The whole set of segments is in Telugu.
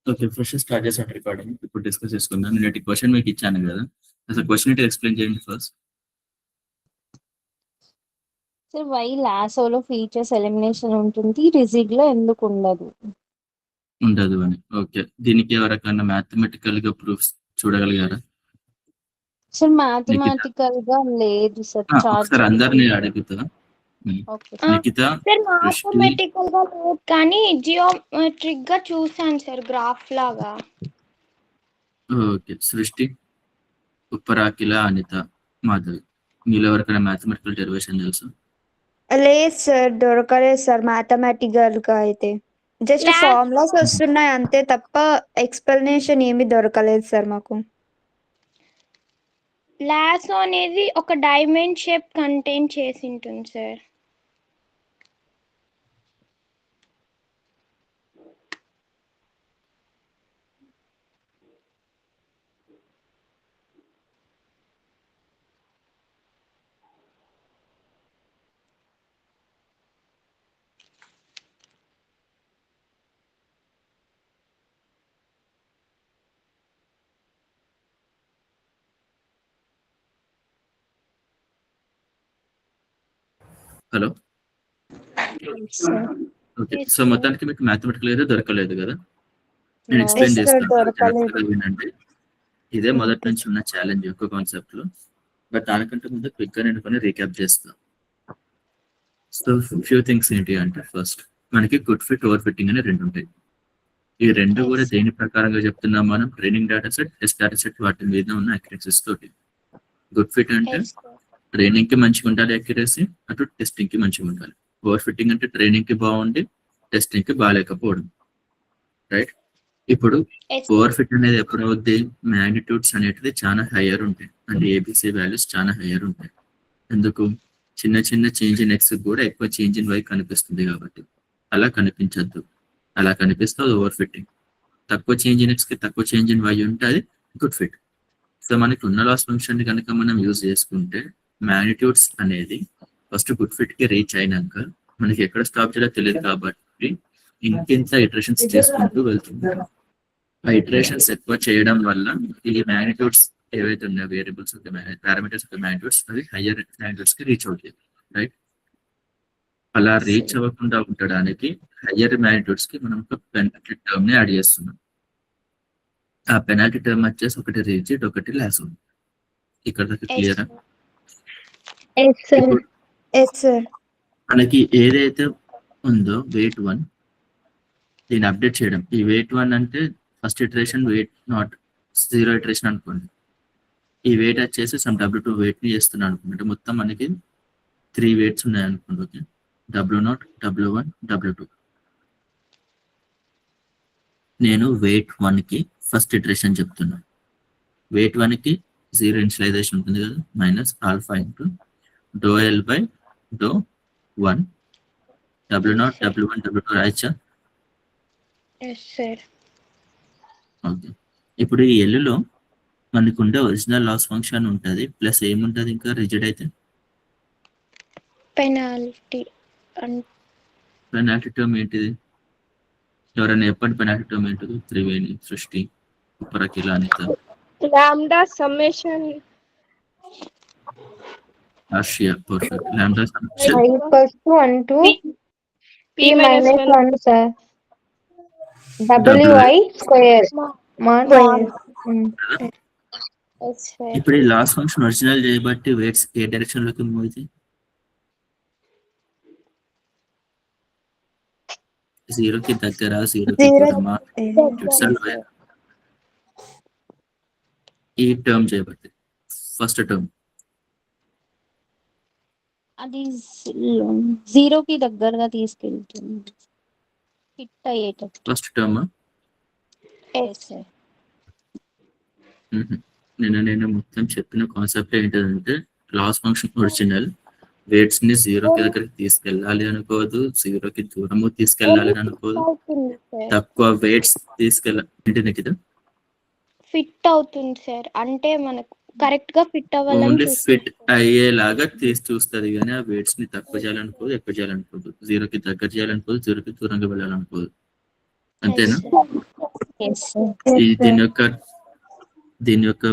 ఓకే. ఫ్రెష్ స్టార్ట్ చేసాను రికార్డింగ్. ఇప్పుడు డిస్కస్ చేసుకుందాం. నేటి క్వెషన్ మీకు ఇచ్చాను గదా! అసలు క్వెషన్ ఏంటో ఎక్స్‌ప్లెయిన్ చేయండి ఫస్ట్. సార్ వై లాసోలో ఫీచర్స్ ఎలిమినేషన్ ఉంటుంది, రిజిడ్‌లో ఎందుకు ఉండదు? ఉండదు అని. ఓకే. దీనికి ఎవరికన్నా మ్యాథమెటికల్‌గా ప్రూఫ్స్ చూడగలిగారా? సార్ నిఖిత? మ్యాథమెటికల్‌గా లేదు సార్. చాట్ ఒకసారి అందరిని జీపీటీ. అడుగుతా. హ్మ్. ఓకే ఆ! సార్. నిఖిత, సార్ సృష్టి మ్యాథమెటికల్‌గా లేదు కానీ జియోమెట్రిక్‌గా చూసాను సార్ గ్రాఫ్ లాగా. ఓకే. సృష్టి, ఉప్పరాకిల, అనిత, మాధవి. మీలో ఎవరికైనా మ్యాథమెటికల్ డెరివేషన్ తెలుసా? లేదు సార్, దొరకలేదు సార్ మ్యాథమెటికల్ గా అయితే. జస్ట్ ల్యాబ్ ఫార్ములాస్ వస్తున్నాయి అంతే తప్ప ఎక్స్ప్లెనేషన్ ఏమీ దొరకలేదు సార్ మాకు. లాసో అనేది ఒక డైమండ్ షేప్ కంటైన్ చేసి ఉంటుంది sir. Hello. Sir. Okay. Yes, so sir. మొత్తానికి మీకు మ్యాథమెటికల్ అయితే దొరకలేదు గదా! నేను No, ఎక్స్‌ప్లెయిన్ సార్ చేస్తాను. దొరకలేదు. జాగ్రత్తగా వినండి. ఇదే మొదటి నుంచి ఉన్న ఛాలెంజ్ ఒక్క కాన్సెప్ట్‌లో. బట్ దానికంటే ముందు క్విక్‌గా నేను కొన్ని రీక్యాప్ చేస్తా. సో ఫ్యూ థింగ్స్ ఏంటి అంటే ఫస్ట్ మనకి గుడ్ ఫిట్, ఓవర్ ఫిట్టింగ్ అని 2 ఉంటాయి. ఈ 2 కూడా దేని ప్రకారంగా చెప్తున్నాం మనం? Training data set, test data set వాటి మీద ఉన్న అక్యురసీస్ తోటి. గుడ్ ఫిట్ అంటే Yes, sir. ట్రైనింగ్ కి మంచిగా ఉండాలి అక్యురసీ, అటు టెస్టింగ్ కి మంచిగా ఉండాలి. ఓవర్ ఫిట్టింగ్ అంటే ట్రైనింగ్ కి బాగుండి టెస్టింగ్ కి బాగాలేకపోవడం. రైట్? ఇప్పుడు Yes, ఓవర్ ఫిట్ అనేది ఎప్పుడు అవుద్ది? మ్యాగ్నిట్యూడ్స్ అనేటివి చాలా హయ్యర్ ఉంటాయి. అంటే ఏబిసి వాల్యూస్ చాలా హయ్యర్ ఉంటాయి. ఎందుకు? చిన్న చిన్న చేంజ్ ఇన్ ఎక్స్ కూడా ఎక్కువ చేంజ్ ఇన్ వై కనిపిస్తుంది కాబట్టి. అలా కనిపించద్దు. అలా కనిపిస్తే అది ఓవర్ ఫిట్టింగ్. తక్కువ చేంజ్ ఇన్ ఎక్స్ కి తక్కువ చేంజ్ ఇన్ వై ఉంటే అది గుడ్ ఫిట్. సో మనకి ఉన్న లాస్ ఫంక్షన్ ని కనుక మనం యూజ్ చేసుకుంటే మ్యాగ్నిట్యూడ్స్ అనేది ఫస్ట్ గుడ్ ఫిట్ కి రీచ్ అయినాక మనకి ఎక్కడ స్టాప్ చేయాలో తెలియదు కాబట్టి ఇంకెంత ఇటరేషన్స్ చేసుకుంటూ వెళ్తుంది. ఆ ఇటరేషన్స్ ఎక్కువ చేయడం వల్ల ఈ మ్యాగ్నిట్యూడ్స్ ఏవైతే ఉన్నాయో వేరియబుల్స్ పారామీటర్స్ మ్యాగ్నిట్యూడ్స్ అవి హయ్యర్ మ్యాగ్నిట్యూడ్స్ కి రీచ్ అవుతాయి. రైట్? అలా రీచ్ అవ్వకుండా ఉండడానికి హయ్యర్ మ్యాగ్నిట్యూడ్స్ కి మనం ఒక పెనాల్టీ టర్మ్ ని యాడ్ చేస్తున్నాం. ఆ పెనాల్టీ టర్మ్ వచ్చేసి ఒకటి రిజిడ్, ఒకటి లాసో. ఇక్కడ దాకా yes, క్లియరా? yes, sir. ఇప్పుడు ఎస్ సార్. మనకి ఏదైతే ఉందో వెయిట్ 1 దీన్ని అప్డేట్ చేయడం. ఈ వెయిట్ 1 అంటే first iteration weight not 0 iteration అనుకోండి. ఈ వెయిట్ వచ్చేసి సమ్ W2 వెయిట్ ని చేస్తున్నాను అనుకుంటే మొత్తం మనకి 3 వెయిట్స్ ఉన్నాయి అనుకోండి. Okay, W0, W1, W2. నేను వెయిట్ 1 కి ఫస్ట్ ఇటరేషన్ చెప్తున్నా. వెయిట్ 1 కి 0 ఇనిషియలైజేషన్ ఉంటుంది కదా, minus alpha into ∂L by ∂1 W0, W1, W2 రాయచ్చా? Yes, sir. Okay. ఇప్పుడు ఈ ఎల్లులో మనకు ఉండే ఒరిజినల్ లాస్ ఫంక్షన్ ఉంటుంది, ప్లస్ ఏముంటుంది ఇంకా రిజిడ్ అయితే? Penalty and పెనాల్టీ టర్మ్ ఏంటిది? ఎవరైనా చెప్పండి పెనాల్టీ టర్మ్ ఏంటిది? Triveni, Srishti, Upparakila, Anitha, lambda summation Arshiya. Perfect. Lambda summation I equals to 1 to p p minus minus 1 1 sir. W WI square. Mod mod. square. Yes, sir. ఇప్పుడు ఈ లాస్ ఫంక్షన్ ఒరిజినల్ చేయబట్టి వెయిట్స్ ఏ డైరెక్షన్ లోకి మూవ్ అవుతాయి? 0 కి దగ్గర, 0 కి Zero. దూరమా? Yes, ఈ టర్మ్ చేయబట్టి ఫస్ట్ టర్మ్ అది 0 కి దగ్గరగా తీసుకెళ్తుంది. హిట్ అయ్యేటట్టు. First term yes, sir. నేను మొత్తం చెప్పిన కాన్సెప్ట్ ఏంటంటే లాస్ ఫంక్షన్ ఒరిజినల్ వెయిట్స్ ని 0 కి దగ్గరికి తీసుకెళ్ళాలి అనుకోదు, 0 కి దూరము తీసుకెళ్ళాలి అని అనుకోదు, అవుతుంది సార్. తక్కువ వెయిట్స్ తీసుకెళ్ళాలి. ఇది ఫిట్ అవుతుంది సార్. అంటే మనకు కరెక్ట్ గా ఫిట్ అవ్వాలని ఓన్లీ ఫిట్ చూస్తుంది. అయ్యేలాగా తీసి చూస్తుంది కానీ ఆ వెయిట్స్ ని తక్కువ చేయాలనుకోదు, ఎక్కువ చేయాలనుకోదు. 0 కి దగ్గర చేయాలనుకోదు, 0 కి దూరంగా వెళ్ళాలనుకోదు. అంతేనా? ఎస్ దీని యొక్క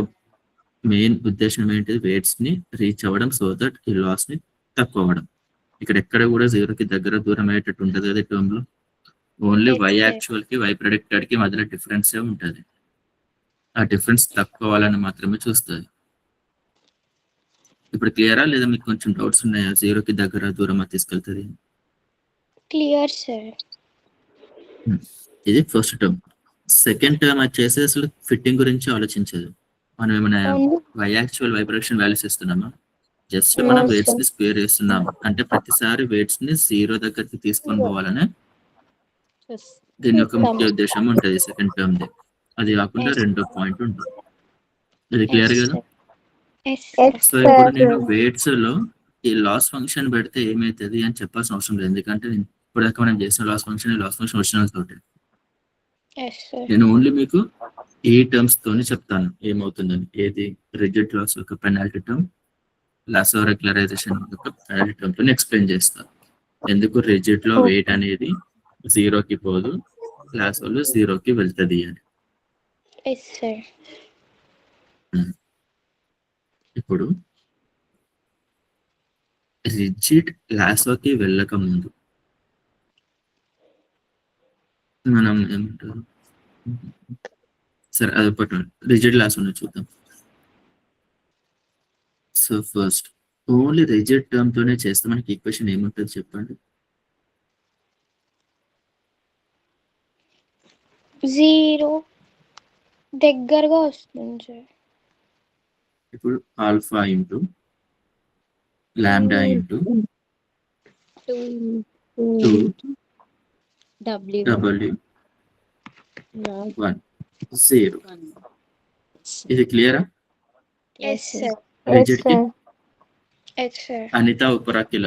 మెయిన్ ఉద్దేశం ఏంటిది, వెయిట్స్ ని రీచ్ అవ్వడం, సో దట్ ఈ లాస్ ని తక్కువ అవ్వడం. ఇక్కడ ఎక్కడ కూడా జీరోకి దగ్గర దూరం అయ్యేటట్టు ఉంటుంది కదా ఈ టర్మ్ లో. Only Yes, Y sir. Actual కి వై ప్రెడిక్టెడ్ కి మధ్యలో డిఫరెన్స్ ఉంటుంది. ఆ డిఫరెన్స్ తక్కువ అవ్వాలని మాత్రమే చూస్తుంది. ఇప్పుడు క్లియరా లేదా మీకు కొంచెం డౌట్స్ ఉన్నాయా? జీరోకి దగ్గర దూరం తీసుకెళ్తుంది. Clear sir. ఇది ఫస్ట్ టర్మ్. సెకండ్ టర్మ్ వచ్చేసి అసలు ఫిట్టింగ్ గురించి ఆలోచించదు. మనం ఏమైనా y actual y prediction values ఇస్తున్నామా? జస్ట్ మనం No, వెయిట్స్ sir. ని స్క్వేర్ చేస్తున్నాం. అంటే ప్రతిసారి వెయిట్స్ ని జీరో దగ్గరికి తీసుకొని పోవాలనే దీని యొక్క ముఖ్య ఉద్దేశం ఉంటుంది సెకండ్ టర్మ్ ది. అది కాకుండా Yes. రెండో పాయింట్ ఉంటుంది. ఇది క్లియర్ కదా? ఎస్ Yes, సో ఇప్పుడు sir. నేను వెయిట్స్ లో ఈ లాస్ ఫంక్షన్ పెడితే ఏమైతుంది అని చెప్పాల్సిన అవసరం లేదు. ఎందుకంటే ఇప్పుడు దాకా మనం చేసిన లాస్ ఫంక్షన్ ఒరిజినల్ తోటి. Yes sir. నేను ఓన్లీ మీకు ఈ టర్మ్స్ తోని చెప్తాను ఏమవుతుందని. ఏది రిజిడ్ లాస్ యొక్క penalty term, loss of regularisation యొక్క పెనాల్టీ టర్మ్ తో ఎక్స్ప్లెయిన్ చేస్తాను. ఎందుకు రిజిడ్ లో వెయిట్ అనేది జీరోకి పోదు, లాస్ లో జీరోకి వెళ్తుంది అని. Yes sir. ఇప్పుడు రిజిడ్ లాసోకి వెళ్ళక ముందు మనం ఏమంటారు, సరే అది పట్టు రిజిడ్ లాసో చూద్దాం. So first only rigid term తోనే చేస్తే మనకి ఈక్వేషన్ ఏముంటుంది చెప్పండి. జీరో దగ్గరగా వస్తుంది సార్. ఇప్పుడు alpha into lambda into 2 W W 1 0. ఇది క్లియరా? Yes sir. Yes, రిజిడ్ కి sir. Yes sir. Anitha Uparakila.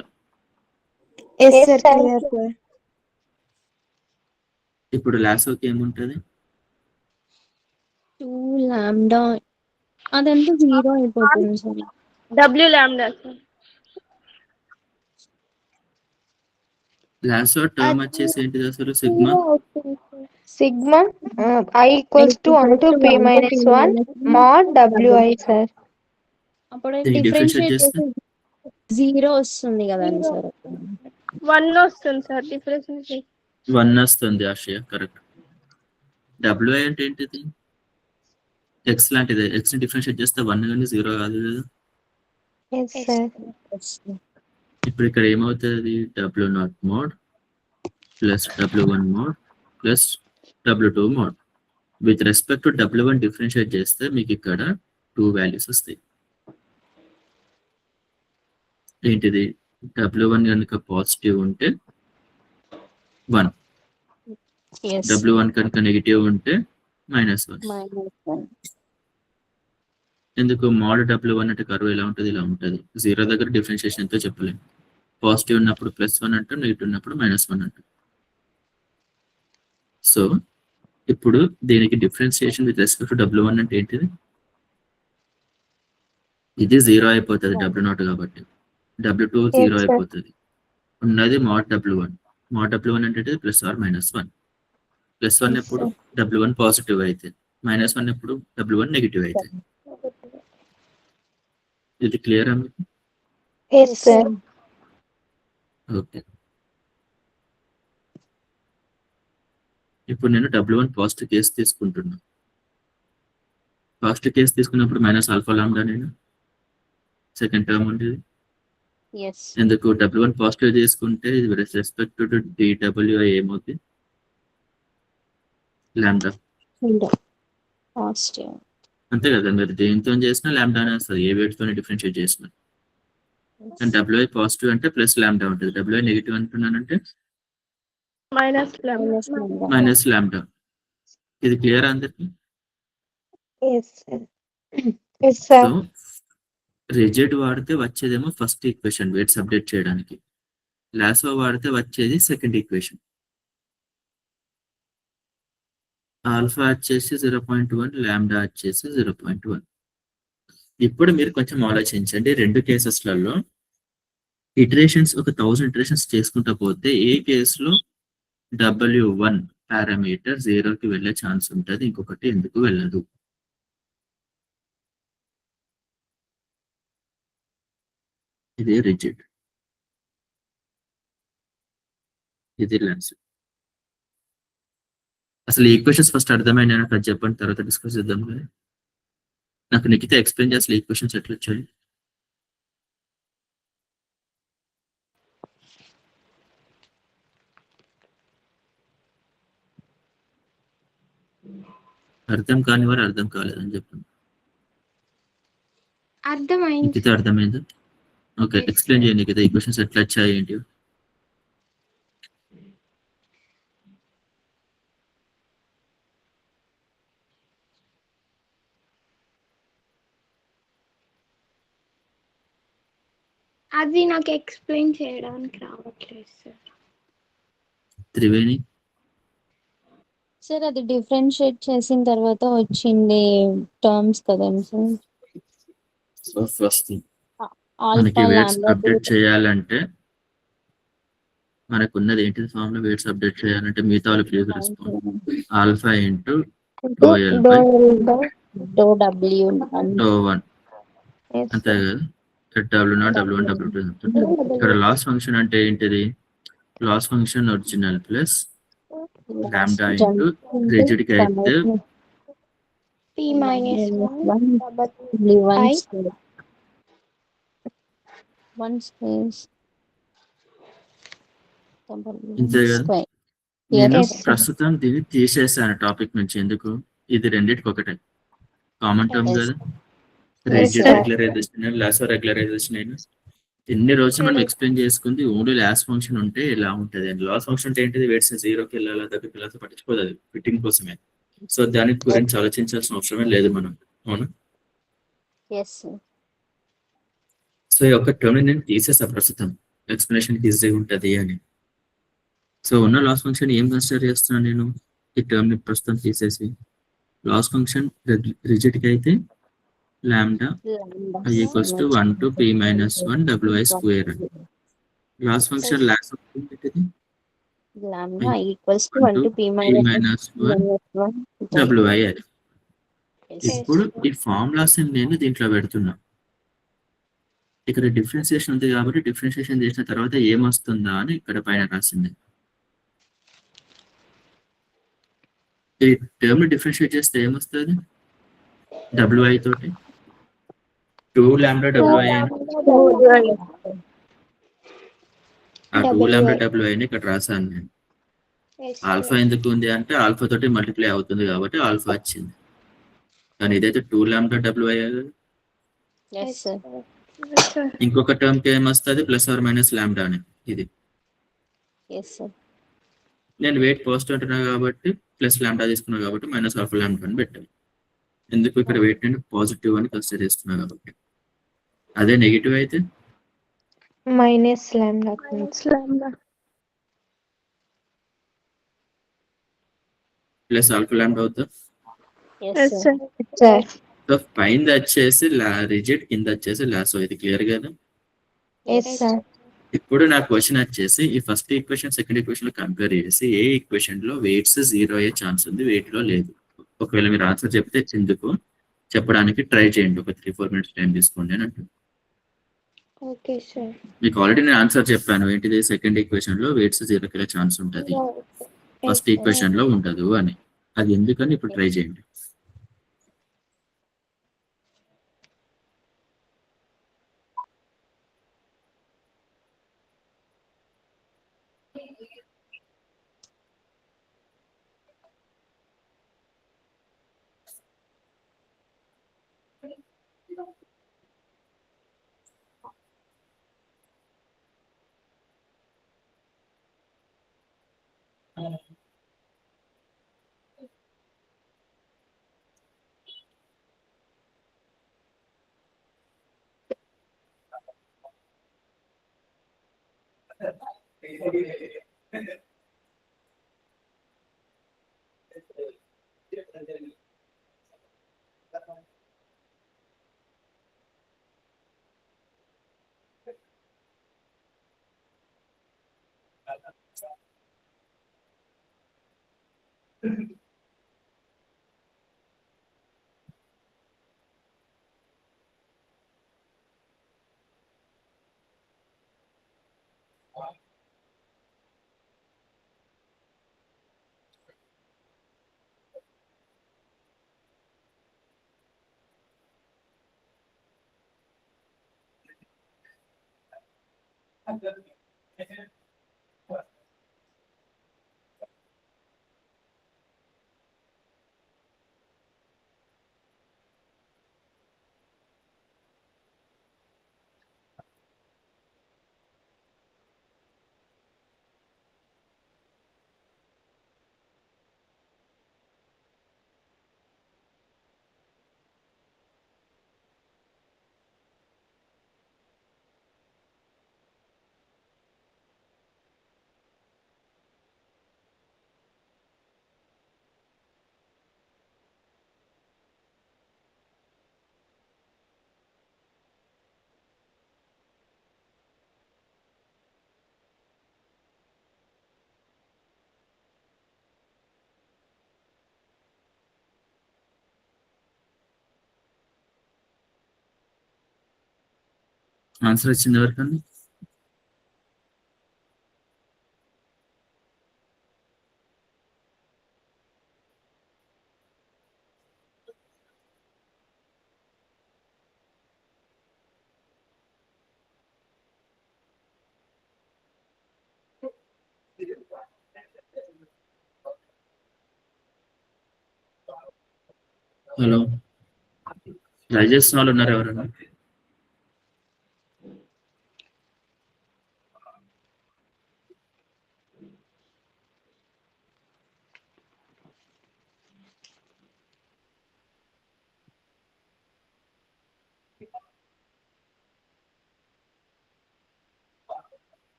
Yes, sir. Clear, sir. ఇప్పుడు లాసోకి ఏముంటది? 2 లాంబ్డా అదంతా జీరో అయిపోతుంది sir. W lambda sir. Lasso term వచ్చేసి ఏంటిది అసలు? Sigma Sigma I equals to 1 to P minus 1 mod WI, sir. అప్పుడు దీన్ని differentiate డిఫరెన్షియేట్ చేస్తే? చేసి జీరో వస్తుంది కదండి సార్. 1 వస్తుంది సార్ డిఫరెన్స్. 1 వస్తుంది ఆశయ, కరెక్ట్. డబ్ల్యూఐ అంటే ఏంటిది? ఎక్స్ లాంటిది. ఎక్స్ ని డిఫరెన్షియేట్ చేస్తే 1 కానీ 0 కాదు కదా. Yes, sir. ఇప్పుడు ఇక్కడ ఏమవుతుంది? W0 mode plus W1 mode plus W2 mode. With respect to W1 differentiate చేస్తే మీకు ఇక్కడ 2 వాల్యూస్ వస్తాయి. ఏంటిది? W1 కనుక పాజిటివ్ ఉంటే 1, W1 కనుక నెగిటివ్ ఉంటే -1. ఎందుకు? మోడ్ W1 అంటే కర్వ్ ఎలా ఉంటుంది? ఇలా ఉంటుంది. 0 దగ్గర డిఫరెన్షియేషన్ ఎంతో చెప్పలేము. పాజిటివ్ ఉన్నప్పుడు +1 అంటాం, నెగిటివ్ ఉన్నప్పుడు -1 అంటాం. సో ఇప్పుడు దీనికి differentiation with respect to W1 అంటే ఏంటిది? ఇది 0 అయిపోతుంది W0 కాబట్టి. W2 0 Yes, sir. అయిపోతుంది. ఉన్నది మోడ్ W1. మోడ్ W1 అంటే +or-1. +1 ఎప్పుడు? W1 పాజిటివ్ అయితే. -1 ఎప్పుడు? W1 నెగిటివ్ అయితే. ఇది క్లియరా మీకు? Yes, sir. ఓకే. ఇప్పుడు నేను W1 పాజిటివ్ కేసు తీసుకుంటున్నా. పాజిటివ్ కేసు తీసుకున్నప్పుడు -ఆల్ఫా లాంబ్డా నేను సెకండ్ టర్మ్ ఉండేది. ఎందుకు? W1 పాజిటివ్ తీసుకుంటే రెస్పెక్ట్ టు DWI ఏమవుతుంది? లాంబ్డా. అంతే కదా, మీరు దేనితో చేసినా లాంబ్డా అనే వస్తుంది, ఏ వెయిట్ తోనే డిఫరెన్షియేట్ చేసినా. కానీ WI పాజిటివ్ అంటే ప్లస్ లాంబ్డా ఉంటుంది. WI నెగిటివ్ అంటున్నానంటే మైనస్ లాంబ్డా. ఇది క్లియర్ అందరికి? Yes, sir. Yes, sir. So rigid వాడితే వచ్చేదేమో ఫస్ట్ ఈక్వేషన్ వెయిట్స్ అప్డేట్ చేయడానికి. లాసో వాడితే వచ్చేది సెకండ్ ఈక్వేషన్. ఆల్ఫా వచ్చేసి 0.1, లాంబ్డా వచ్చేసి 0.1. ఇప్పుడు మీరు కొంచెం ఆలోచించండి. రెండు కేసెస్లలో ఇటరేషన్స్ ఒక 1000 ఇటరేషన్స్ చేసుకుంటా పోతే ఏ కేసులో W1 పారామీటర్ 0కి వెళ్ళే ఛాన్స్ ఉంటుంది, ఇంకొకటి ఎందుకు వెళ్ళదు? ఇది రిజిడ్, ఇది లెన్స్. అసలు ఈక్వేషన్స్ ఫస్ట్ అర్థమైనా నాకు అది చెప్పండి, తర్వాత డిస్కస్ చేద్దాం కదా. నాకు నిఖిత ఎక్స్ప్లెయిన్ చేసి ఈక్వేషన్స్ ఎట్లా వచ్చాయి? అర్థం కాని వారు అర్థం కాలేదని చెప్పండి. అర్థమైంది నిఖిత అర్థమైందా? ఓకే, ఎక్స్ప్లెయిన్ చేయండి నిఖిత, ఈక్వేషన్స్ ఎట్లా వచ్చాయి ఏంటి? అది నాకు ఎక్స్ప్లెయిన్ చేయడానికి రావట్లేదు సార్. త్రివేణి సార్ అది డిఫరెన్షియేట్ చేసిన తర్వాత వచ్చింది టర్మ్స్ కదండి సార్. ఫస్ట్ మనకి ఆల్ఫా వెయిట్స్ లాంబ్డా అప్డేట్ చేయాలంటే మనకు ఉన్నది ఏంటిది ఫామ్ లో వెయిట్స్ అప్డేట్ చేయాలంటే మిగతా వాళ్ళు please respond. Alpha into do L by do W do 1 అంతే కదా. W0 W1 W2 ఇక్కడ లాస్ ఫంక్షన్ అంటే ఏంటిది? Loss function original plus lambda into rigid కి అయితే P minus 1 I one space ఇంతే కదా. నేను ప్రస్తుతం దీన్ని తీసేసాను టాపిక్ నుంచి. ఎందుకు? ఇది రెండింటికి ఒకటే కామన్ టర్మ్ కదా. రిజిడ్ రెగ్యులరైజేషన్, లాసో రెగ్యులరైజేషన్ అయినా ఎన్ని రోజులు మనం ఎక్స్ప్లెయిన్ చేసుకుంది ఓన్లీ లాస్ ఫంక్షన్ ఉంటే ఇలా ఉంటుంది. అండ్ లాస్ ఫంక్షన్ అంటే ఏంటిది? వెయిట్స్ 0కి వెళ్ళాలా దగ్గరికి వెళ్ళాలి పట్టించుకోదు, అది ఫిట్టింగ్ కోసమే. సో దాని గురించి ఆలోచించాల్సిన అవసరమే లేదు మనం, అవునా? సో ఈ ఒక్క టర్మ్ నేను తీసేసా ప్రస్తుతం, ఎక్స్ప్లెనేషన్ ఈజీ ఉంటుంది అని. సో ఉన్న లాస్ ఫంక్షన్ ఏం కన్సిడర్ చేస్తున్నాను నేను? ఈ టర్మ్ ని ప్రస్తుతం తీసేసి లాస్ ఫంక్షన్ రిజిడ్ కి అయితే lambda i equals to 1 to p minus 1 wi square. Loss function loss ఏంటిది? Lambda equals to 1 to p minus 1 wi. ఇప్పుడు ఈ ఫార్ములాస్ నేను దీంట్లో పెడుతున్నా. ఇక్కడ డిఫరెన్షియేషన్ ఉంది కాబట్టి డిఫరెన్షియేషన్ చేసిన తర్వాత ఏమొస్తుందా అని ఇక్కడ పైన రాసింది. ఈ టర్మ్ ని డిఫరెన్షియేట్ చేస్తే ఏమొస్తుంది? wi తోటి 2 lambda wi ఆ 2 lambda wi ని ఇక్కడ రాసాను నేను. ఆల్ఫా ఎందుకు ఉంది అంటే ఆల్ఫా తోటి మల్టిప్లై అవుతుంది కాబట్టి ఆల్ఫా వచ్చింది. కానీ ఇదైతే 2 lambda wi. ఇంకొక టర్మ్ కి ఏమొస్తుంది? ప్లస్ ఆర్ మైనస్ లాంబ్డా అని. ఇది నేను వెయిట్ పాజిటివ్ అంటున్నా కాబట్టి ప్లస్ లాంబ్డా తీసుకున్నా కాబట్టి మైనస్ ఆల్ఫా లాంబ్డా అని పెట్టాను. ఎందుకు? ఇక్కడ వెయిట్ నేను పాజిటివ్ అని కన్సిడర్ చేస్తున్నా కాబట్టి. అదే నెగిటివ్ అయితే minus lambda plus alpha lambda అవుతా. సార్. సో పైన వచ్చేసి రిజిడ్, కింద వచ్చేసి లాసో. ఇది క్లియర్ కదా. సార్. ఇప్పుడు నా క్వశ్చన్ వచ్చేసి ఈ ఫస్ట్ ఈక్వేషన్ సెకండ్ ఈక్వేషన్ లో కంపేర్ చేసి ఏ ఈక్వేషన్ లో వెయిట్స్ 0 అయ్యే ఛాన్స్ ఉంది, వెయిట్ లో లేదు. ఒకవేళ మీరు ఆన్సర్ చెప్తే ఎందుకు చెప్పడానికి ట్రై చేయండి. ఒక 3-4 minutes టైం తీసుకోండి అని అంటుంది. Okay sir. మీకు ఆల్రెడీ నేను ఆన్సర్ చెప్పాను. ఏంటిది? సెకండ్ ఈక్వేషన్ లో వెయిట్స్ 0కి వెళ్ళే ఛాన్స్ ఉంటుంది, ఫస్ట్ ఈక్వేషన్ లో ఉండదు అని. అది ఎందుకని ఇప్పుడు ట్రై చేయండి. ఆన్సర్ వచ్చింది ఎవరికన్నా? హలో, ట్రై చేస్తున్న వాళ్ళు ఉన్నారు ఎవరైనా?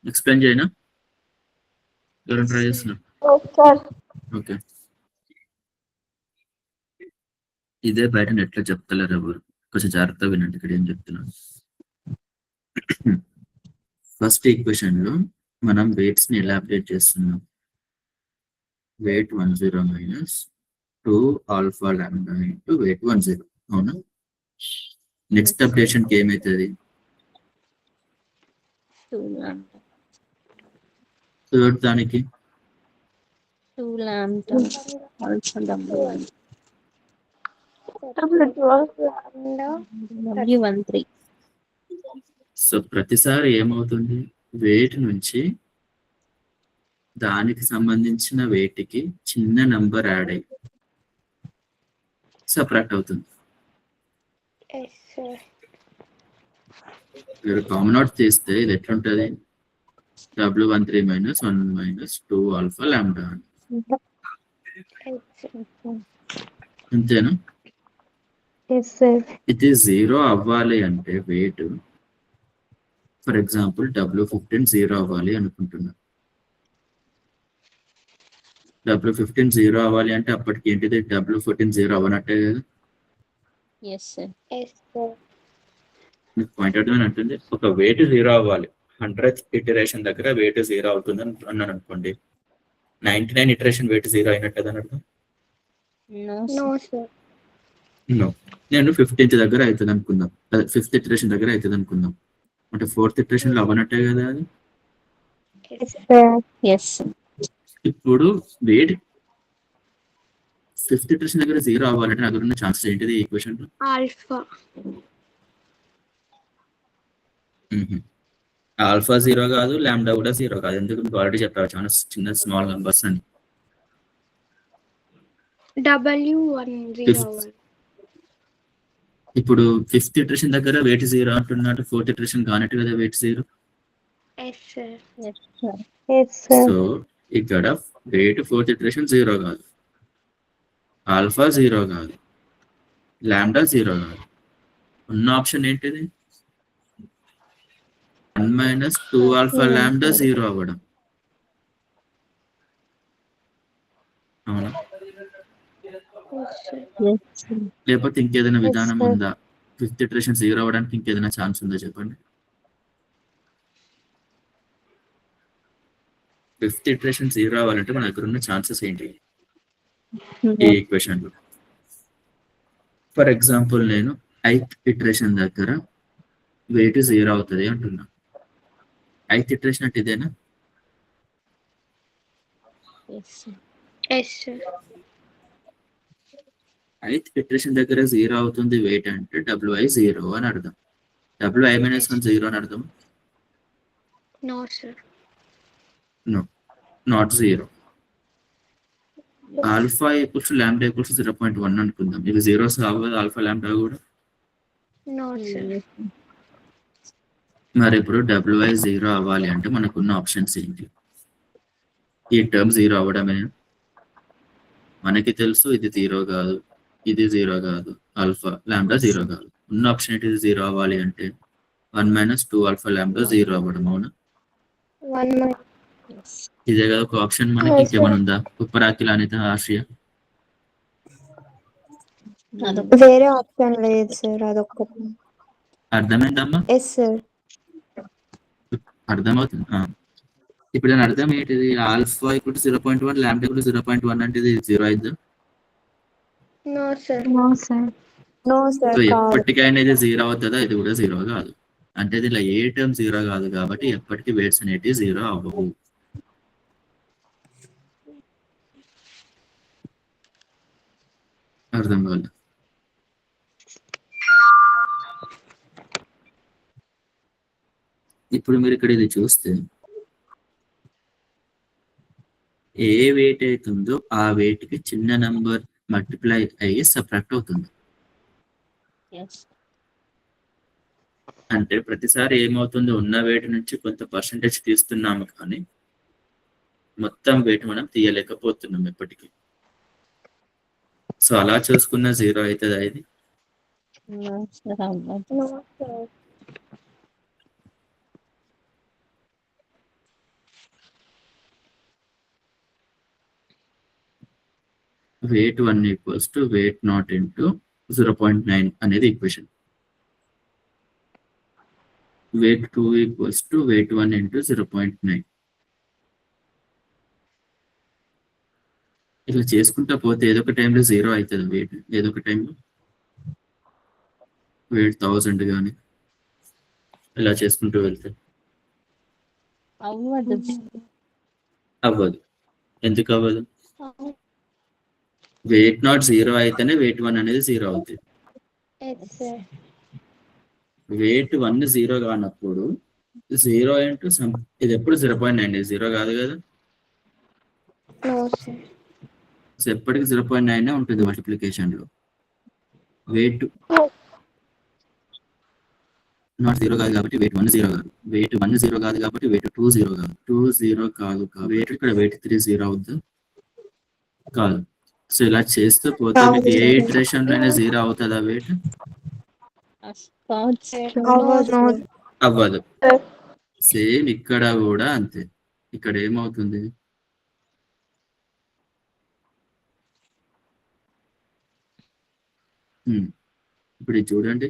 ఎక్స్ప్లెయిన్ చేయనా? ఎవరైనా ట్రై చేస్తున్నారు? సార్ ఓకే, ఇదే బయట నెట్లో చెప్తలేరు ఎవరు, కొంచెం జాగ్రత్తగా వినండి ఇక్కడ ఏం చెప్తున్నాను. ఫస్ట్ ఈక్వేషన్ లో మనం వెయిట్స్ ని ఎలాబరేట్ చేస్తున్నాం. Weight 10 minus 2 alpha lambda into weight 10, అవునా? నెక్స్ట్ అప్డేషన్ కి ఏమవుతుంది? 2 lambda. థర్డ్ దానికి 2 lambda alpha W1. W13. So ప్రతిసారి ఏమవుతుంది, వెయిట్ నుంచి దానికి సంబంధించిన వెయిట్ కి చిన్న నంబర్ యాడ్ అయ్యి సపరేట్ అవుతుంది. మీరు కామన్ అవుట్ తీస్తే ఇది ఎట్లుంటది? W13 minus 1 minus 2 alpha lambda. అంతేనా? Yes sir. ఇది 0 అవ్వాలి అంటే వెయిట్, ఫర్ ఎగ్జాంపుల్ W15 0 అవ్వాలి అనుకుంటున్నా. W15 0 అవ్వాలి అంటే అప్పటికి ఏంటిది? W14 0 అవ్వనట్టే కదా? Yes sir. మీకు పాయింట్ అవుట్ అంటుంది. ఒక వెయిట్ 0 అవ్వాలి, 100th ఇటరేషన్ దగ్గర వెయిట్ 0 అవుతుంది అన్నాను అనుకోండి, 99 ఇటరేషన్ వెయిట్ 0 అయినట్టు అని అర్థం? No sir. నో. నేను 15th దగ్గర అవుతుంది అనుకుందాం, 5th ఇటరేషన్ దగ్గర అవుతుంది అనుకుందాం, అంటే 4th ఇటరేషన్ లో అవ్వనట్టే కదా అది? Yes sir. ఇప్పుడు వెయిట్ 5th ఇటరేషన్ దగ్గర 0 అవ్వాలంటే నాకు ఉన్న ఛాన్సెస్ ఏంటిది ఈ ఈక్వేషన్ లో? ఆల్ఫా. ఆల్ఫా 0 కాదు, లాంబ్డా కూడా 0 కాదు. ఎందుకు? మీకు ఆల్రెడీ చెప్పారు చాలా చిన్న స్మాల్ నంబర్స్ అని. W10 ఇప్పుడు 5th ఇటరేషన్ దగ్గర వెయిట్ 0 అంటున్నట్టు 4th ఇటరేషన్ కానట్టు కదా weight 0. Yes sir. Yes sir. Yes sir. So ఇక్కడ వెయిట్ 4th ఇటరేషన్ 0 కాదు, ఆల్ఫా 0 కాదు, లాంబ్డా 0 కాదు. ఉన్న ఆప్షన్ ఏంటిది? 1 మైనస్ 2 ఆల్ఫా లాంబ్డా 0 అవ్వడం. అర్థమవుతుందా? Yes, sir. లేకపోతే ఇంకేదైనా Yes, విధానం sir. ఉందా? ఫిఫ్త్ ఇటరేషన్ 0 అవ్వడానికి ఇంకేదైనా ఛాన్స్ ఉందో చెప్పండి. ఫిఫ్త్ ఇటరేషన్ 0 అవ్వాలంటే మన దగ్గర ఉన్న ఛాన్సెస్ ఏంటి ఈ ఈక్వేషన్ లో? ఫర్ ఎగ్జాంపుల్ నేను 8th ఇటరేషన్ దగ్గర వెయిట్ 0 అవుతుంది అంటున్నా. 8th ఇటరేషన్ అంటే ఇదేనా? Yes, sir. Yes sir. 8th iteration దగ్గర 0 అవుతుంది వెయిట్ అంటే WI 0 అని అర్థం. WI - 1 0 అని అర్థం. No sir. No, not 0. Alpha equals lambda equals 0.1 అనుకుందాం. ఇది 0 అవ్వదు ఆల్ఫా లాంబ్డా కూడా. No sir. Yes, sir. మరి ఇప్పుడు WI 0 అవ్వాలి అంటే మనకున్న ఆప్షన్స్ ఏంటి? ఈ టర్మ్ 0 అవ్వడమే. మనకి తెలుసు ఇది 0 కాదు, ఇది 0 కాదు, ఆల్ఫా లాంబ్డా 0 కాదు. ఉన్న ఆప్షన్ ఏంటి? 0 అవ్వాలి అంటే 1 - 2 ఆల్ఫా లాంబ్డా 0 అవ్వడం. అవునా? 1 Yes. ఇదే కదా ఒక ఆప్షన్. మనకి ఇంకేమైనా ఉందా? ఉప్పరాకిల అనేది ఆశ్రయ అదొక- వేరే ఆప్షన్ లేదు సార్, అదొక్కటి. అర్థమైందమ్మా? Yes sir. అర్థమవుతుంది. ఇప్పుడు దాని అర్థం ఏంటిది? ఆల్ఫా ఇప్పుడు 0.1 లాంబ్డా ఇప్పుడు 0.1 అంటే ఇది 0 అయిద్దా? No sir. No sir. No sir so కాదు. ఎప్పటికైనా ఇది 0 అవుతుందా? ఇది కూడా 0 కాదు. అంటే దీనిలో ఏ టర్మ్ 0 కాదు కాబట్టి ఎప్పటికీ వెయిట్స్ అనేటివి 0 అవ్వవు. అర్థం కాదు. ఇప్పుడు మీరు ఇక్కడ ఇది చూస్తే ఏ వెయిట్ అవుతుందో ఆ వెయిట్ కి చిన్న నంబర్ మల్టిప్లై అయ్యి సబ్ట్రాక్ట్ అవుతుంది. Yes. అంటే ప్రతిసారి ఏమవుతుందో ఉన్న వెయిట్ నుంచి కొంత పర్సంటేజ్ తీస్తున్నాము కానీ మొత్తం వెయిట్ మనం తీయలేకపోతున్నాం ఎప్పటికీ. సో అలా చూసుకున్న 0 అవుతుందా ఇది? No, sir. అవ్వదు. No sir. Weight 1 equals to weight not into 0.9 అనేది equation. Weight 2 equals to weight 1 into 0.9. ఇట్లా చేసుకుంటా పోతే ఏదో ఒక టైంలో 0 అవుతుంది వెయిట్. ఏదో ఒక టైంలో వెయిట్ 1000 కానీ ఇలా చేసుకుంటూ వెళ్తే అవ్వదు. అవ్వదు. ఎందుకు అవ్వదు? వెయిట్ నాట్ 0 అయితేనే వెయిట్ 1 అనేది 0 అవుతుంది. Yes sir. వెయిట్ 1 0 కానప్పుడు 0 ఇంటూ ఇది ఎప్పుడు 0.9 0 కాదు కదా. No sir. సో ఎప్పటికి 0.9 ఉంటుంది మల్టిప్లికేషన్ లో. వెయిట్ నాట్ 0 కాదు కాబట్టి వెయిట్ 1 0 కాదు. వెయిట్ 1 0 కాదు కాబట్టి వెయిట్ 2 0 కాదు. 2 0 కాదు. వెయిట్ ఇక్కడ వెయిట్ 3 0 అవుద్దా? కాదు. సో ఇలా చేస్తూ పోతే మీకు ఏ ఇటరేషన్ లోనే 0 అవుతుందా వెయిట్? కాదు, sir. అవ్వదు. అవ్వదు. సేమ్ ఇక్కడ కూడా అంతే. ఇక్కడ ఏమవుతుంది? ఇప్పుడు ఇది చూడండి.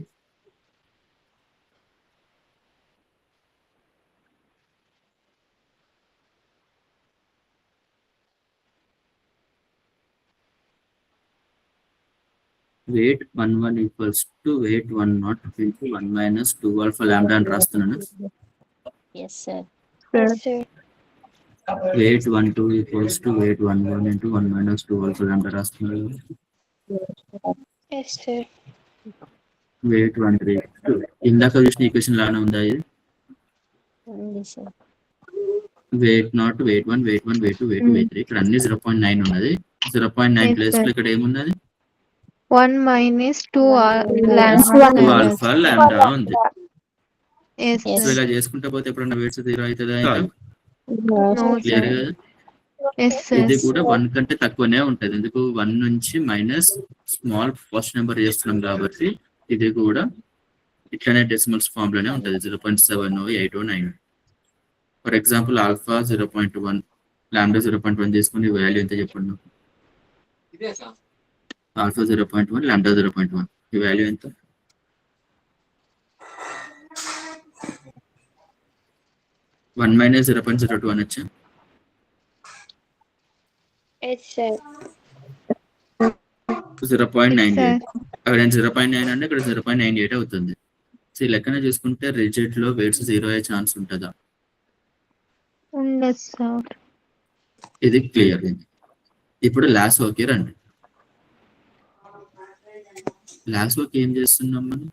Weight 1 equals to weight 1 naught into 1 - 2 alpha lambda అని రాస్తున్నాను. Yes, sir. Yes sir. Weight 1 2 equals to weight 1 into 1 - 2 alpha lambda రాస్తున్నాను. Yes sir. వెయిట్ 1 3 ఇందాక చూసిన ఈక్వేషన్ లానే ఉందా ఇది? ఉంది, sir. Weight not weight 1 weight 1 weight 2 weight 2 weight 3 ఇక్కడ అన్ని 0.9 ఉన్నది. 0.9 Yes, ప్లేస్ sir. లో ఇక్కడ ఏమున్నది? 1 - 2 2 ఆల్ఫా లాంబ్డా ఉంది. Yes Yes. So sir. ఇలా చేసుకుంటా పోతే ఎప్పుడన్నా వెయిట్స్ 0 అవుతుందా? No, No, sir. క్లియర్ కదా? ఎస్ ఇది సార్. కూడా 1 కంటే తక్కువనే ఉంటది. ఎందుకు? 1 నుంచి మైనస్ స్మాల్ ఫస్ట్ నెంబర్ చేస్తున్నాం కాబట్టి ఇది కూడా ఇట్లానే డెసిమల్స్ ఫామ్ లోనే ఉంటది. 0.7 8 9. ఫర్ ఎగ్జాంపుల్ ఆల్ఫా 0.1 లాంబ్డా 0.1 తీసుకుని వాల్యూ ఎంత చెప్పండి? ఆల్ఫా 0.1 లాంబ్డా 0.1 ఈ వాల్యూ ఎంత? వన్ మైనస్ 0.02 అనొచ్చా? ఎస్ సార్ 0.98 అక్కడ 0.9 అంటే ఇక్కడ 0.98 అవుతుంది. సో ఈ లెక్కన చూసుకుంటే రిజిడ్ లో వెయిట్స్ 0 అయ్యే ఛాన్స్ ఉంటుందా? ఉండదు సార్. ఇది క్లియర్. ఇప్పుడు లాసోకి రండి. లాసోకి ఏం చేస్తున్నాం మనం?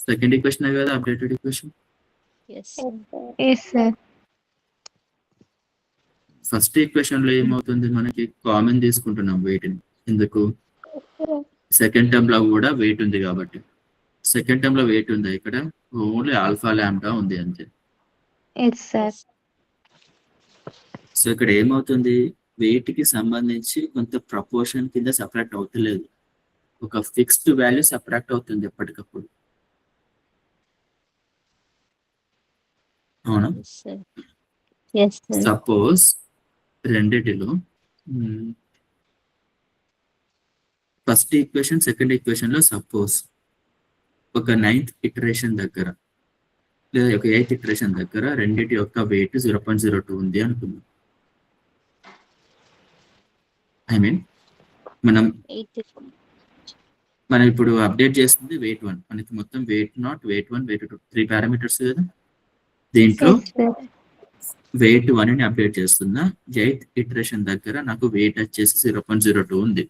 సెకండ్ ఈక్వేషన్ కదా updated equation. Yes yes sir. First equation లో ఏమవుతుంది, మనకి కామన్ తీసుకుంటున్నాం వెయిట్ ని. ఎందుకు? సెకండ్ టర్మ్ లో కూడా వెయిట్ ఉంది కాబట్టి. సెకండ్ టర్మ్ లో వెయిట్ ఉంది, ఇక్కడ ఓన్లీ ఆల్ఫా లాంబ్డా ఉంది అంతే. Yes sir. సో ఇక్కడ ఏమవుతుంది, వెయిట్ కి సంబంధించి కొంత ప్రపోర్షన్ కింద సపరేట్ అవుతలేదు, ఒక ఫిక్స్డ్ వాల్యూ సపరేట్ అవుతుంది ఎప్పటికప్పుడు. అవునా? Yes sir. సపోజ్ రెండిటిలో ఫస్ట్ ఈక్వేషన్ సెకండ్ ఈక్వేషన్ లో సపోజ్ ఒక 9th ఇటరేషన్ దగ్గర లేదా ఒక 8th ఇటరేషన్ దగ్గర రెండిటి యొక్క వెయిట్ 0.02 ఉంది అనుకుందాం. ఐ మీన్ మనం ఇప్పుడు అప్డేట్ చేస్తుంది వెయిట్ 1. మనకి మొత్తం weight not, weight 1, weight 2 3 parameters కదా. దీంట్లో వెయిట్ 1 ని అప్డేట్ చేస్తున్నా. 8th ఇటరేషన్ దగ్గర నాకు వెయిట్ వచ్చేసి 0.02 ఉంది.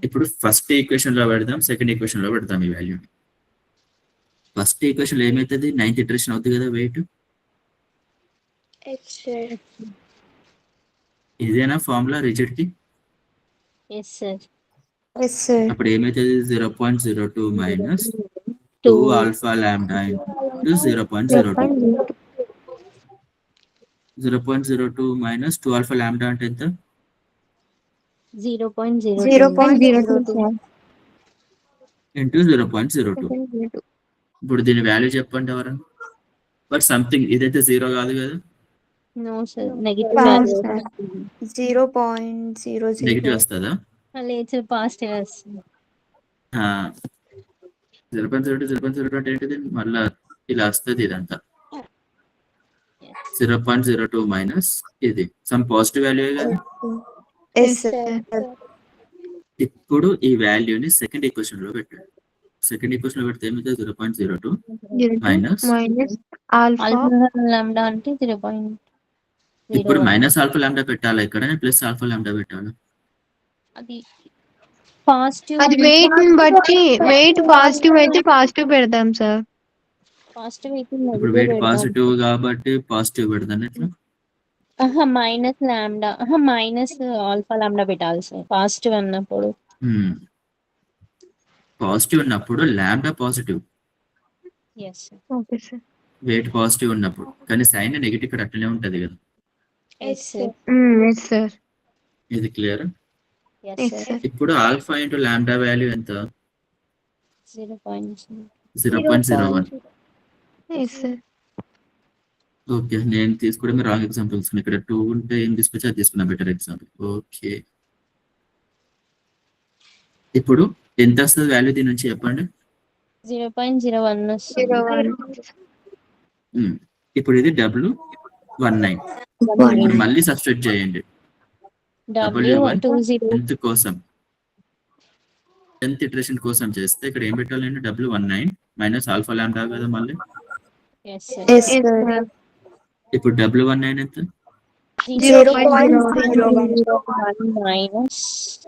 ఇప్పుడు ఫస్ట్ ఈక్వేషన్ లో పెడదాం, సెకండ్ ఈక్వేషన్ లో పెడదాం ఈ వాల్యూ. ఫస్ట్ ఈక్వేషన్ లో ఏమైతుంది, 9th ఇటరేషన్ అవుతుంది కదా వెయిట్. Yes sir. ఇదేనా ఫార్ములా రిజిడ్ కి? Yes sir. Yes sir. అప్పుడు ఏమైతుంది, 0.02 minus 2 alpha lambda into 0.02. 0.02 minus 2 alpha lambda అంటే ఎంత? 0.02 ఇంటూ 0.02. ఇప్పుడు దీని వాల్యూ చెప్పండి ఎవరన్నా. బట్ సంథింగ్ ఇదైతే 0 కాదు కదా. నో సార్, నెగటివ్ కాదు వాల్యూ. సార్. 0.00. నెగిటివ్ వస్తుందా? లేదు, పాజిటివ్ వస్తుంది. 0.02 అంటే ఏంటిది, మళ్ళా ఇలా వస్తుంది ఇదంతా. 0.02 మైనస్ ఇది సమ్ పాజిటివ్ వాల్యూ కదా. Yes sir. ఇప్పుడు ఈ వాల్యూని సెకండ్ ఈక్వేషన్ లో పెట్టండి. సెకండ్ ఈక్వేషన్ లో పెడితే ఏమైతే 0.02 మైనస్ ఆల్ఫా లాంబ్డా అంటే 0.0. ఇప్పుడు మైనస్ ఆల్ఫా లాంబ్డా పెట్టాలా ఇక్కడ, ప్లస్ ఆల్ఫా లాంబ్డా పెట్టాలా? అది పాజిటివ్. అది వెయిట్ ని బట్టి, వెయిట్ పాజిటివ్ అయితే పాజిటివ్ పెడదాం సార్. పాజిటివ్ అయితే ఇప్పుడు వెయిట్ పాజిటివ్ కాబట్టి పాజిటివ్ పెడతాను ఎట్లా? Minus lambda, minus alpha lambda పెట్టాలి సార్ పాజిటివ్ అన్నప్పుడు. పాజిటివ్ ఉన్నప్పుడు lambda positive, yes sir. Okay sir. Weight positive ఉన్నప్పుడు, కానీ సైన్ నెగిటివ్ ఇక్కడ అట్లనే ఉంటది కదా. Yes sir. Yes sir. ఇది clear. Yes yes sir. Sir. ఇప్పుడు ఆల్ఫా ఇంటూ లాంబ్డా వాల్యూ ఎంత? 0.01. Yes sir. ఓకే, నేను తీసుకుంటే మీరు రాంగ్ ఎగ్జాంపుల్ తీసుకున్నా. ఇక్కడ 2 ఉంటే ఏం తీసుకొచ్చి అది తీసుకున్నా బెటర్ ఎగ్జాంపుల్. ఓకే, ఇప్పుడు ఎంత వస్తుంది వాల్యూ దీని నుంచి చెప్పండి. 0.01 వస్తుంది. ఇప్పుడు ఇది W19. మళ్ళీ సబ్స్టిట్యూట్ చేయండి. W1 10th కోసం, 10th ఇటరేషన్ కోసం చేస్తే ఇక్కడ ఏం పెట్టాలంటే W19 మైనస్ ఆల్ఫా లాంబ్డా కదా మళ్ళీ. Yes sir. Yes sir. ఇప్పుడు W19 ఎంత? 0.01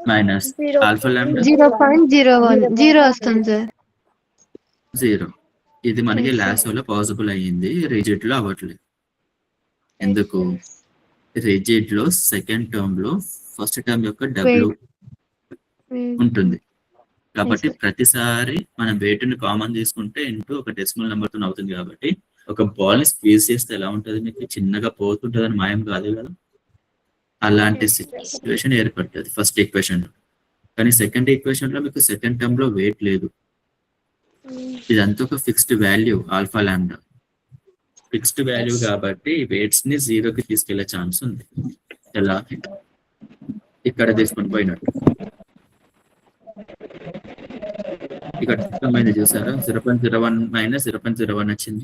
మైనస్ ఆల్ఫా లాంబ్డా 0.01 0 వస్తుంది సార్. 0. ఇది మనకి లాసోలో పాసిబుల్ అయ్యింది, రిజిడ్ లో అవ్వట్లేదు. ఎందుకు? రిజిడ్ లో సెకండ్ టర్మ్ లో ఫస్ట్ టర్మ్ యొక్క W ఉంటుంది కాబట్టి ప్రతిసారి మనం వెయిట్ ని కామన్ తీసుకుంటే ఇంటూ ఒక డెసిమల్ నెంబర్ తో అవుతుంది. కాబట్టి ఒక బాల్ ని స్క్వీజ్ చేస్తే ఎలా ఉంటది, మీకు చిన్నగా పోతుంటది అని మాయం కాదు కదా. అలాంటి సిచ్యువేషన్ ఏర్పడుతుంది ఫస్ట్ ఈక్వేషన్ లో. కానీ సెకండ్ ఈక్వేషన్ లో మీకు సెకండ్ టర్మ్ లో వెయిట్ లేదు, ఇదంతా ఒక fixed value alpha lambda. Fixed value కాబట్టి వెయిట్స్ ని జీరోకి తీసుకెళ్లే ఛాన్స్ ఉంది. ఎలా ఇక్కడ తీసుకొని పోయినట్టు ఇక్కడ తీసుకొని చూసారా 0.01 మైనస్ 0.01 వచ్చింది.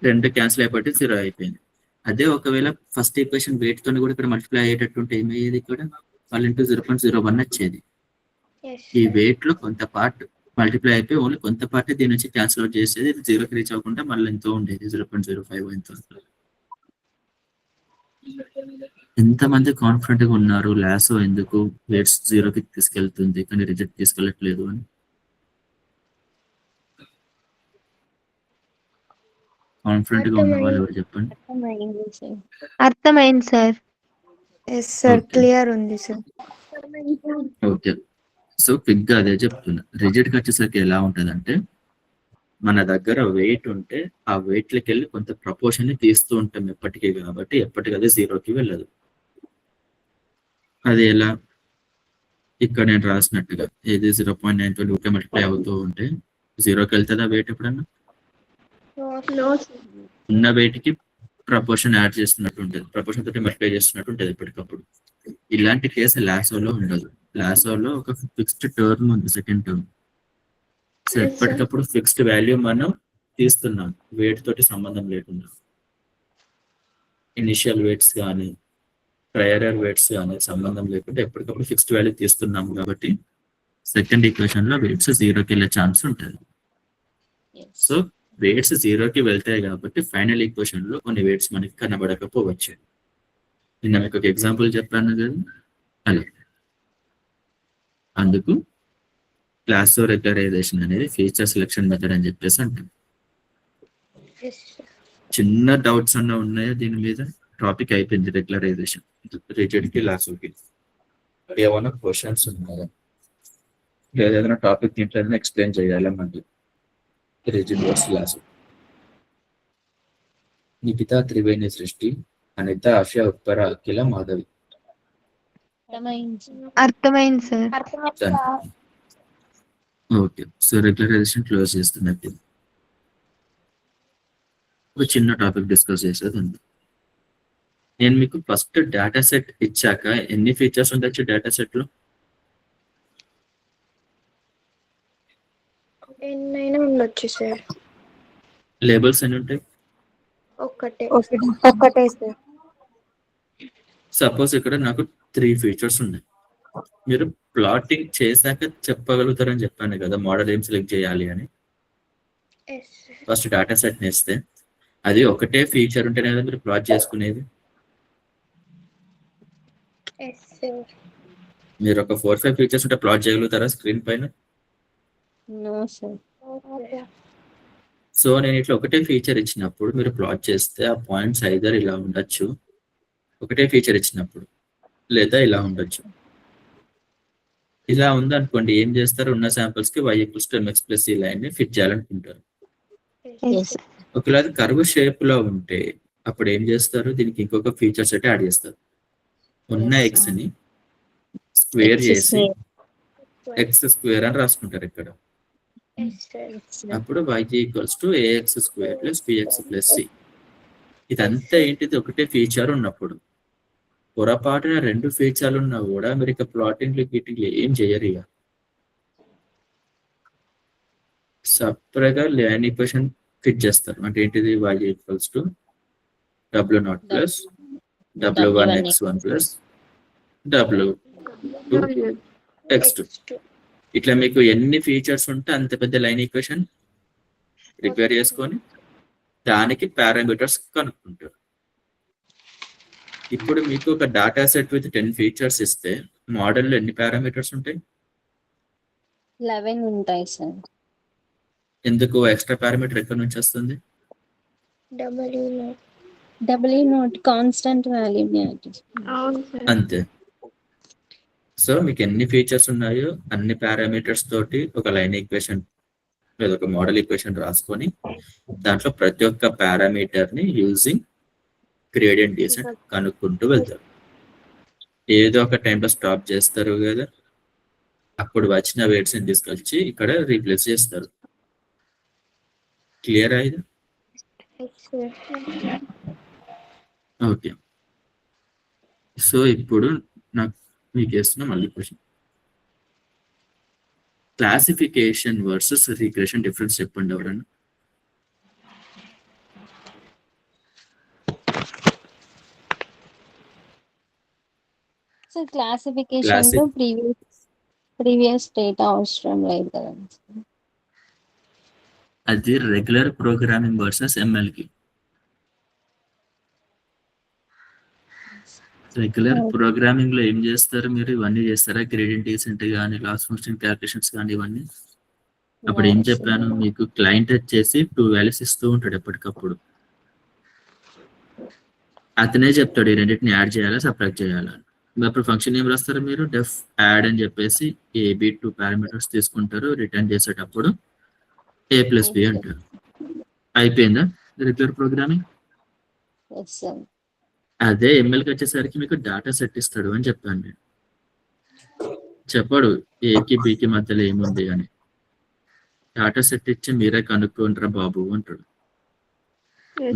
రెండు క్యాన్సిల్ అయిపోతే 0 అయిపోయింది. అదే ఒకవేళ ఫస్ట్ ఈక్వేషన్ వెయిట్ తోని కూడా ఇక్కడ మల్టిప్లై అయ్యేటట్టు ఉంటే ఏమయ్యేది, ఇక్కడ 1 × 0.01 వచ్చేది. ఈ వెయిట్ లో కొంత పార్ట్ మల్టిప్లై అయిపోయి ఓన్లీ కొంత పార్ట్ దీని నుంచి క్యాన్సిల్ అవుట్ చేసేది. 0కి రీచ్ అవ్వకుండా మళ్ళీ ఎంతో ఉండేది 0.05 ఎంతో. ఎంతమంది కాన్ఫిడెంట్ గా ఉన్నారు లాసో ఎందుకు వెయిట్స్ 0కి తీసుకెళ్తుంది కానీ రిజెక్ట్ తీసుకెళ్ళట్లేదు అని? కాన్ఫిడెంట్ గా ఉన్న వాళ్ళు ఎవరు చెప్పండి. అర్థమైంది sir. Yes sir, Okay. Clear ఉంది సార్. ఓకే, సో క్విక్ గా అదే చెప్తున్నా. రిజిట్ కి వచ్చేసరికి ఎలా ఉంటదంటే, మన దగ్గర వెయిట్ ఉంటే ఆ వెయిట్ లకి వెళ్ళి కొంత ప్రపోర్షన్ ని తీస్తూ ఉంటాం ఎప్పటికీ, కాబట్టి ఎప్పటికదే 0కి వెళ్ళదు. అది ఎలా, ఇక్కడ నేను రాసినట్టుగా ఇది 0.9 మల్టిప్లై అవుతూ ఉంటే 0కి వెళ్తుందా వెయిట్ ఎప్పుడన్నా? ఉన్న వెయిట్ కి ప్రపోర్షన్ యాడ్ చేస్తున్నట్టు ఉంటుంది, ప్రపోర్షన్ తోటి మల్టిప్లై చేస్తున్నట్టు ఉంటుంది ఎప్పటికప్పుడు. ఇలాంటి కేసు లాసోలో ఉండదు. లాసోలో ఒక ఫిక్స్డ్ టర్మ్ ఉంది, సెకండ్ టర్మ్. సో ఎప్పటికప్పుడు ఫిక్స్డ్ వాల్యూ మనం తీస్తున్నాం వెయిట్ తోటి సంబంధం లేకుండా. ఇనిషియల్ వెయిట్స్ కానీ ప్రయర్ వెయిట్స్ కానీ సంబంధం లేకుండా ఎప్పటికప్పుడు ఫిక్స్డ్ వాల్యూ తీస్తున్నాం కాబట్టి సెకండ్ ఈక్వేషన్ లో వెయిట్స్ 0కి వెళ్ళే ఛాన్స్ ఉంటుంది. సో వెయిట్స్ 0కి వెళ్తాయి కాబట్టి ఫైనల్ ఈక్వేషన్ లో కొన్ని వెయిట్స్ మనకి కనబడకపోవచ్చు. నిన్న మీకు ఒక ఎగ్జాంపుల్ చెప్పాను కదా అలా. అందుకు లాసో రెగ్యులరైజేషన్ అనేది ఫీచర్ సెలెక్షన్ మెథడ్ అని చెప్పేసి అంటాం. చిన్న డౌట్స్ అన్న ఉన్నాయో దీని మీద? టాపిక్ అయిపోయింది రెగ్యులరైజేషన్, రిజిడ్ కి లాసోకి. ఏమైనా క్వశ్చన్స్ ఉన్నాయా, లేదా ఏదైనా టాపిక్ దీంట్లో ఏదైనా ఎక్స్ప్లెయిన్ చేయాలా మనకి? Rigid versus lasso. Nikhita Triveni Srishti, Anitha Asha Uppara Akhila Madhavi. అర్థమైంది sir. Okay, so regularisation close చేస్తున్నట్టు ఒక చిన్న టాపిక్ డిస్కస్ చేసేది ఉంది. నేను మీకు ఫస్ట్ డేటా సెట్ ఇచ్చాక ఎన్ని ఫీచర్స్ ఉండొచ్చు డేటా సెట్ లో? ఎన్నైనా ఉండొచ్చు సార్. లేబుల్స్ ఎన్ని ఉంటాయి? ఒక్కటే సార్. సపోజ్ ఇక్కడ నాకు 3 ఫీచర్స్ ఉన్నాయి. మీరు ప్లాటింగ్ చేశాక చెప్పగలుగుతారని చెప్పాను కదా మోడల్ ఏం సెలెక్ట్ చేయాలి అని. ఫస్ట్ డేటా సెట్ నేస్తే అది ఒకటే ఫీచర్ ఉంటేనే కదా మీరు ప్లాట్ చేసుకునేది. మీరు ఒక 4-5 ఫీచర్స్ ఉంటే ప్లాట్ చేయగలుగుతారా స్క్రీన్ పైన? సో నేను ఇట్లా ఒకటే ఫీచర్ ఇచ్చినప్పుడు మీరు ప్లాట్ చేస్తే ఆ పాయింట్స్ ఐదర్ ఇలా ఉండొచ్చు ఒకటే ఫీచర్ ఇచ్చినప్పుడు, లేదా ఇలా ఉండొచ్చు. ఇలా ఉంది అనుకోండి, ఏం చేస్తారు? ఉన్న శాంపిల్స్ కి y = mx + c లైన్ ని ఫిట్ చేయాలనుకుంటారు. ఒకవేళ అది కర్వ్ షేప్ లో ఉంటే అప్పుడు ఏం చేస్తారు? దీనికి ఇంకొక ఫీచర్ సెట్ యాడ్ చేస్తారు. ఉన్న ఎక్స్ ని స్క్వేర్ చేసి x² అని రాసుకుంటారు ఇక్కడ. అప్పుడు y = ax² + bx + c. ఇదంతా ఏంటిది? ఒకటే ఫీచర్ ఉన్నప్పుడు. పొరపాటున 2 ఫీచర్లు ఉన్నా కూడా మీరు ఇక ప్లాటింగ్ ఏం చేయరు. ఇక సపరేట్ గా లైన్ ఈక్వేషన్ ఫిట్ చేస్తారు. అంటే ఏంటిది? y = w0 + w1x1 + w2x2. ఇట్లా మీకు ఎన్ని ఫీచర్స్ ఉంటే అంత పెద్ద లైన్ ఈక్వేషన్ ప్రిపేర్ చేసుకొని దానికి పారామీటర్స్ కనుక్కుంటారు. ఇప్పుడు మీకు ఒక డేటా సెట్ విత్ 10 ఫీచర్స్ ఇస్తే మోడల్లో ఎన్ని పారామీటర్స్ ఉంటాయి? 11 ఉంటాయి సార్. ఎందుకు? ఎక్స్ట్రా పారామీటర్ ఎక్కడి నుంచి వస్తుంది? W0 కాన్స్టెంట్ వాల్యూ అంతే. సో మీకు ఎన్ని ఫీచర్స్ ఉన్నాయో అన్ని పారామీటర్స్ తోటి ఒక లైన్ ఈక్వేషన్ లేదా ఒక మోడల్ ఈక్వేషన్ రాసుకొని దాంట్లో ప్రతి ఒక్క పారామీటర్ ని యూజింగ్ గ్రేడియంట్ డీసెంట్ కనుక్కుంటూ వెళ్తారు. ఏదో ఒక టైంలో స్టాప్ చేస్తారు కదా, అప్పుడు వచ్చిన వెయిట్స్ ని తీసుకొచ్చి ఇక్కడ రీప్లేస్ చేస్తారు. క్లియర్ ఇది? Yes sir. ఓకే. సో ఇప్పుడు నాకు మీకు వేస్తున్న మళ్ళీ question, classification versus regression difference చెప్పండి ఎవరన్నా. సో క్లాసిఫికేషన్ లో ప్రీవియస్ డేటా అవసరం లేదు కదండి. అది రెగ్యులర్ ప్రోగ్రామింగ్ వర్సెస్ ఎంఎల్కి. రెగ్యులర్ ప్రోగ్రామింగ్ లో ఏం చేస్తారు మీరు? ఇవన్నీ చేస్తారా? గ్రేడియంట్ డీసెంట్ కానీ లాస్ ఫంక్షన్ క్యాలిక్యులేషన్స్ కానీ ఇవన్నీ. అప్పుడు ఏం చెప్పాను మీకు, క్లయింట్ వచ్చేసి 2 వాల్యూస్ ఇస్తూ ఉంటాడు ఎప్పటికప్పుడు. అతనే చెప్తాడు ఈ రెండింటిని యాడ్ చేయాలా సబ్ట్రాక్ట్ చేయాలా. అప్పుడు ఫంక్షన్ ఏం రాస్తారు మీరు? డెఫ్ యాడ్ అని చెప్పేసి ఏబి 2 పారామీటర్స్ తీసుకుంటారు. రిటర్న్ చేసేటప్పుడు a+b అంటారు. అయిపోయిందా రెగ్యులర్ ప్రోగ్రామింగ్? అదే ఎంఎల్కి వచ్చేసరికి మీకు డాటా సెట్ ఇస్తాడు అని చెప్పాను నేను. చెప్పాడు ఏకి బికి మధ్యలో ఏముంది అని. డాటా సెట్ ఇచ్చి మీరే కనుక్కుంటారా బాబు అంటాడు.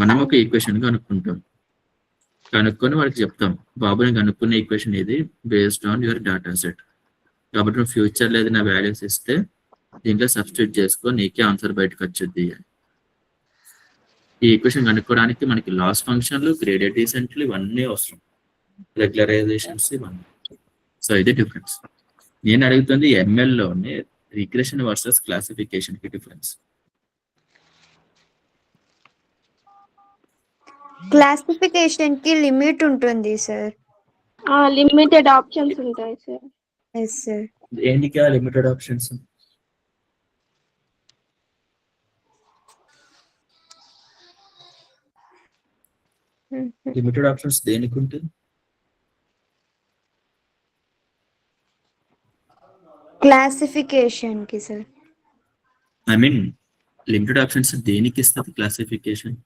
మనం ఒక ఈక్వేషన్ కనుక్కుంటాం, కనుక్కొని వాడికి చెప్తాం, బాబు నేను కనుక్కున్న ఈక్వేషన్ ఇది based on your data set, కాబట్టి నువ్వు ఫ్యూచర్లో ఏదైనా వాల్యూస్ ఇస్తే దీంట్లో సబ్స్టిట్యూట్ చేసుకో, నీకే ఆన్సర్ బయటకు వచ్చేది. ఈ ఈక్వేషన్ కనుక్కోవడానికి మనకి లాస్ ఫంక్షన్లు, గ్రేడియంట్ డీసెంట్లు ఇవన్నీ అవసరం, రెగ్యులరైజేషన్స్ ఇవన్నీ. సో ఇది డిఫరెన్స్. నేను అడుగుతుంది ఎంఎల్లోనే రిగ్రెషన్ వర్సెస్ క్లాసిఫికేషన్ కి డిఫరెన్స్. క్లాసిఫికేషన్ కి లిమిట్ ఉంటుంది సార్. లిమిటెడ్ ఆప్షన్స్ ఉంటాయి సార్. Yes sir. ఏంటికా లిమిటెడ్ ఆప్షన్స్? లిమిటెడ్ ఆప్షన్స్ దేనికి ఉంటుంది? క్లాసిఫికేషన్ కి sir. I mean limited options దేనికి ఇస్తుంది క్లాసిఫికేషన్?